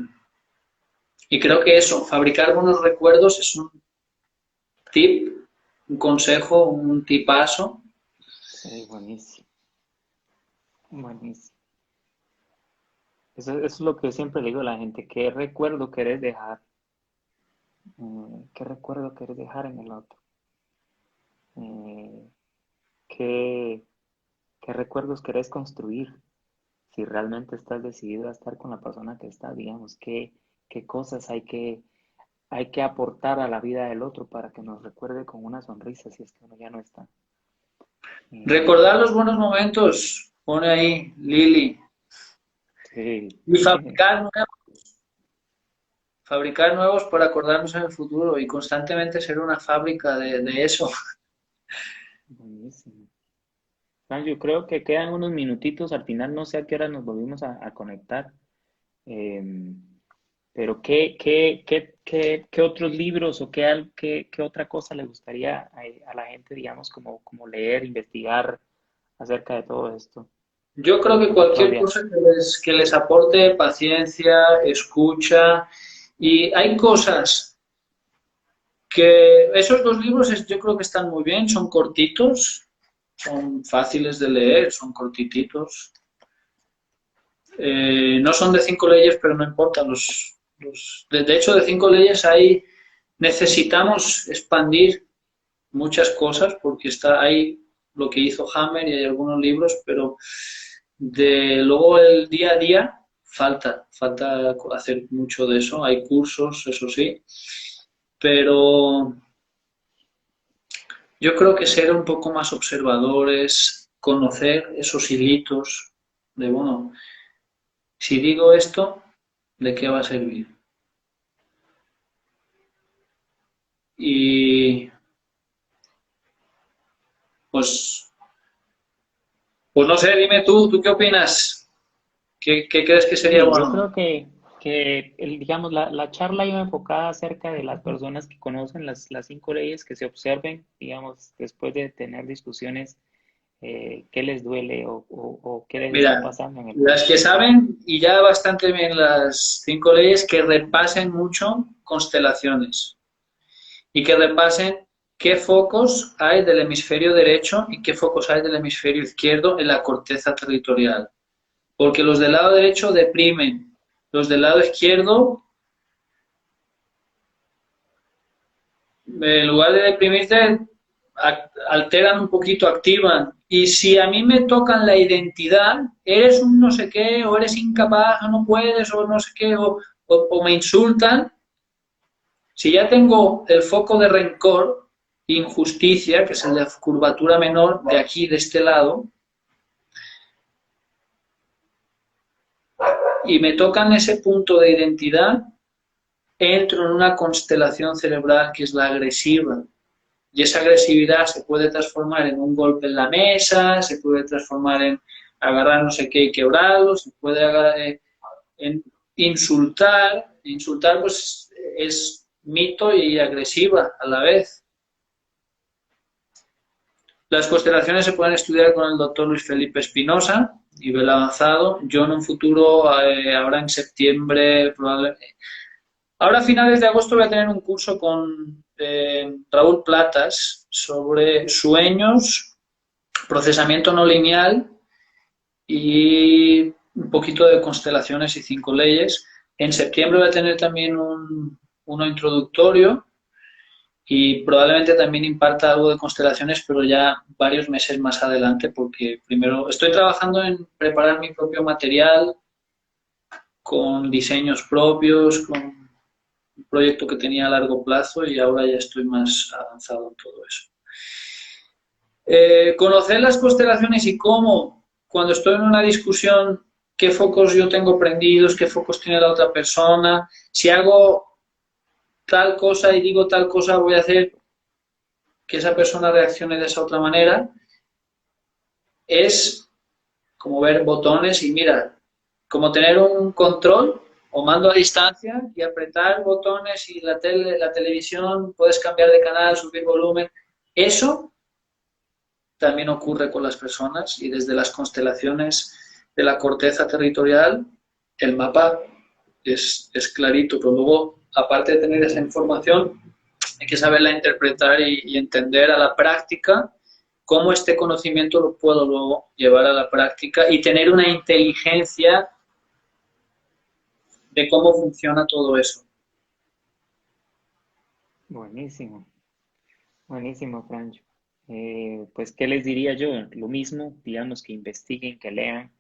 y creo que eso, fabricar buenos recuerdos es un tip, un consejo, un tipazo. Sí, buenísimo, buenísimo. Eso es lo que siempre le digo a la gente, ¿qué recuerdo querés dejar? ¿Qué recuerdo querés dejar en el otro? Eh, ¿qué, qué recuerdos querés construir? Si realmente estás decidido a estar con la persona que está, digamos, qué cosas hay que aportar a la vida del otro para que nos recuerde con una sonrisa si es que uno ya no está. Recordar Eh, los buenos momentos, pone ahí Lili. Sí, Y fabricar nuevos para acordarnos en el futuro y constantemente ser una fábrica de eso. buenísimo. Yo creo que quedan unos minutitos, al final no sé a qué hora nos volvimos a conectar, em, pero ¿qué otros libros o qué otra cosa le gustaría a la gente, digamos, como leer, investigar acerca de todo esto? Yo creo que cualquier Claudia. cosa que les aporte paciencia, escucha, y hay cosas que esos dos libros yo creo que están muy bien, son cortitos, son fáciles de leer, son cortititos. No son de 5 leyes, pero no importa. De hecho, de 5 leyes necesitamos expandir muchas cosas porque hay lo que hizo Hammer y hay algunos libros, pero luego el día a día falta hacer mucho de eso. Hay cursos, eso sí, pero yo creo que ser un poco más observadores, conocer esos hilitos de, bueno, si digo esto, ¿de qué va a servir? Y pues, pues no sé, dime tú qué opinas, qué crees que sería Sí, yo bueno. creo que digamos, la charla iba enfocada acerca de las personas que conocen las 5 leyes, que se observen, digamos, después de tener discusiones, qué les duele o qué les está Mira, pasando en el las que futuro. saben y ya bastante bien las 5 leyes, que repasen mucho constelaciones y que repasen qué focos hay del hemisferio derecho y qué focos hay del hemisferio izquierdo en la corteza territorial. Porque los del lado derecho deprimen, los del lado izquierdo, en lugar de deprimirte, alteran un poquito, activan. Y si a mí me tocan la identidad, eres un no sé qué, o eres incapaz, o no puedes, o no sé qué, o me insultan, si ya tengo el foco de rencor, injusticia, que es el de curvatura menor, de aquí, de este lado, y me tocan ese punto de identidad, entro en una constelación cerebral que es la agresiva. Y esa agresividad se puede transformar en un golpe en la mesa, se puede transformar en agarrar no sé qué y quebrarlo, se puede agarrar en insultar. Insultar pues es mito y agresiva a la vez. Las constelaciones se pueden estudiar con el doctor Luis Felipe Espinosa, nivel avanzado. Yo en un futuro, ahora en septiembre, probablemente. Ahora a finales de agosto voy a tener un curso con Raúl Platas sobre sueños, procesamiento no lineal y un poquito de constelaciones y 5 leyes. En septiembre voy a tener también uno introductorio y probablemente también imparta algo de constelaciones, pero ya varios meses más adelante, porque primero estoy trabajando en preparar mi propio material con diseños propios, con un proyecto que tenía a largo plazo y ahora ya estoy más avanzado en todo eso. Conocer las constelaciones y cómo, cuando estoy en una discusión, qué focos yo tengo prendidos, qué focos tiene la otra persona, si hago tal cosa y digo tal cosa, voy a hacer que esa persona reaccione de esa otra manera, es como ver botones y mira, como tener un control o mando a distancia y apretar botones y la televisión, puedes cambiar de canal, subir volumen. Eso también ocurre con las personas y desde las constelaciones de la corteza territorial, el mapa es clarito, pero luego, aparte de tener esa información, hay que saberla interpretar y entender a la práctica cómo este conocimiento lo puedo luego llevar a la práctica y tener una inteligencia de cómo funciona todo eso. Buenísimo, buenísimo, Francho. Pues, ¿qué les diría yo? Lo mismo, digamos, que investiguen, que lean,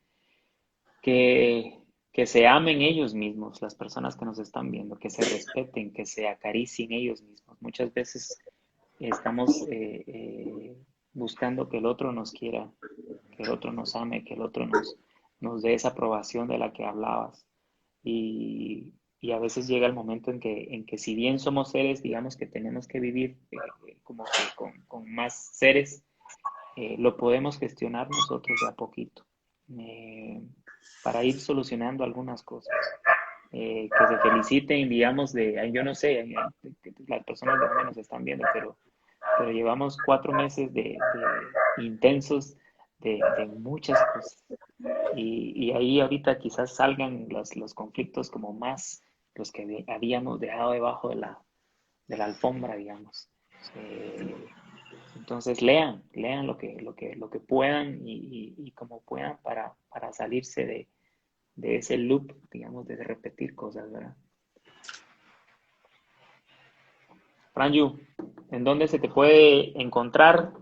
que, que se amen ellos mismos, las personas que nos están viendo, que se respeten, que se acaricien ellos mismos. Muchas veces estamos buscando que el otro nos quiera, que el otro nos ame, que el otro nos dé esa aprobación de la que hablabas. Y a veces llega el momento en que si bien somos seres, digamos que tenemos que vivir como que con más seres, lo podemos gestionar nosotros de a poquito, eh, para ir solucionando algunas cosas. Que se feliciten, digamos, yo no sé, las personas de dónde nos están viendo, pero llevamos 4 meses de intensos de muchas cosas. Y ahí ahorita quizás salgan los conflictos como más los que habíamos dejado debajo de la alfombra, digamos. Eh, entonces lean lo que puedan y como puedan para salirse de ese loop, digamos, de repetir cosas, ¿verdad? Franju, ¿en dónde se te puede encontrar?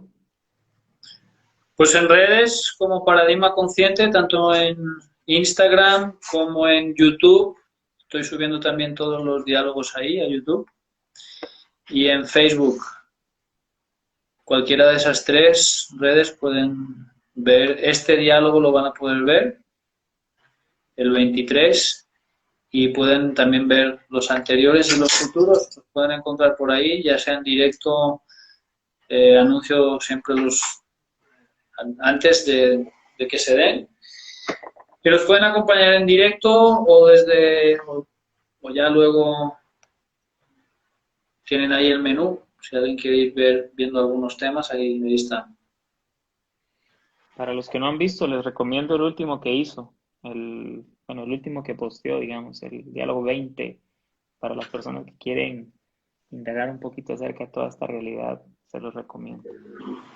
Pues en redes como Paradigma Consciente, tanto en Instagram como en YouTube. Estoy subiendo también todos los diálogos ahí a YouTube. Y en Facebook. Cualquiera de esas tres redes pueden ver este diálogo, lo van a poder ver el 23 y pueden también ver los anteriores y los futuros. Los pueden encontrar por ahí, ya sea en directo, anuncio siempre los antes de que se den. Que los pueden acompañar en directo o ya luego tienen ahí el menú. Si alguien quiere ir viendo algunos temas, ahí están. Para los que no han visto, les recomiendo el último que hizo, bueno, el último que posteó, digamos, el diálogo 20, para las personas que quieren indagar un poquito acerca de toda esta realidad, se los recomiendo.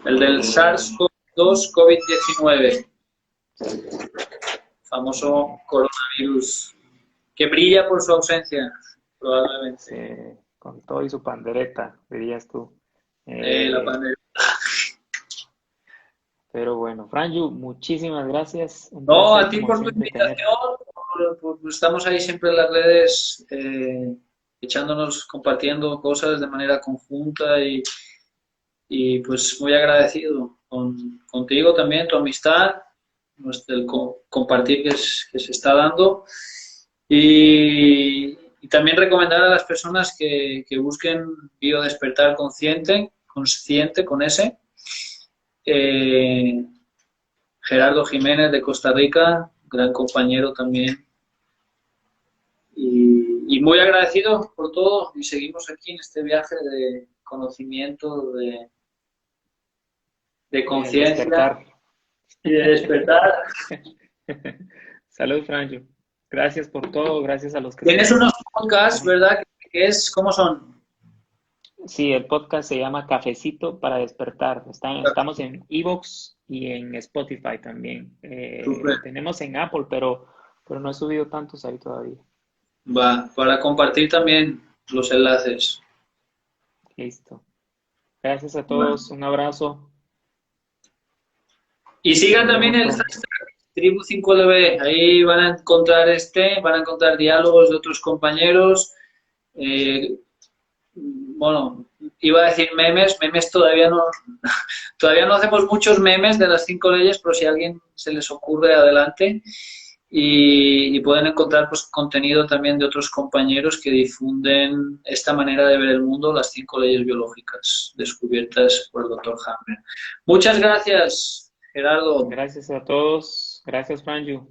El del Eh, SARS-CoV-2 COVID-19, exacto. famoso Eh, coronavirus, que brilla por su ausencia, probablemente. con todo y su pandereta, dirías tú. La Eh, pandemia. pero bueno, Franju, muchísimas gracias. Un No, a placer, ti como por tu siempre, tener. invitación, estamos ahí siempre en las redes, echándonos, compartiendo cosas de manera conjunta y pues muy agradecido contigo también, tu amistad, el compartir que se está dando y también recomendar a las personas que busquen biodespertar consciente con ese. Eh, Gerardo Jiménez de Costa Rica, gran compañero también. Y muy agradecido por todo y seguimos aquí en este viaje de conocimiento, de El conciencia despertar. y de despertar. Salud, Franjo. Gracias por todo, gracias a los que Tienes se unos podcasts, han. ¿verdad? ¿Cómo son? Sí, el podcast se llama Cafecito para Despertar. Estamos en Evox y en Spotify también. Súper. Tenemos en Apple, pero no he subido tantos ahí todavía. Va, para compartir también los enlaces. Listo. Gracias a Va. todos, un abrazo. Y sigan Nos también vemos el pronto. hashtag Tribu5LB. Ahí van a encontrar diálogos de otros compañeros. Eh, bueno, iba a decir memes todavía no hacemos muchos memes de las 5 leyes, pero si a alguien se les ocurre, adelante. Y pueden encontrar pues contenido también de otros compañeros que difunden esta manera de ver el mundo, las 5 leyes biológicas descubiertas por el doctor Hammer. Muchas gracias, Gerardo. Gracias a todos. Gracias, Franju.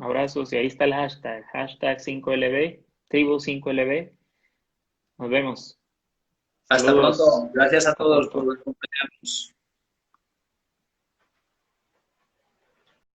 Abrazos. Y ahí está el hashtag 5LB, Tribu 5LB. Nos vemos. Hasta Saludos. pronto. Gracias a Hasta todos por pronto. acompañarnos.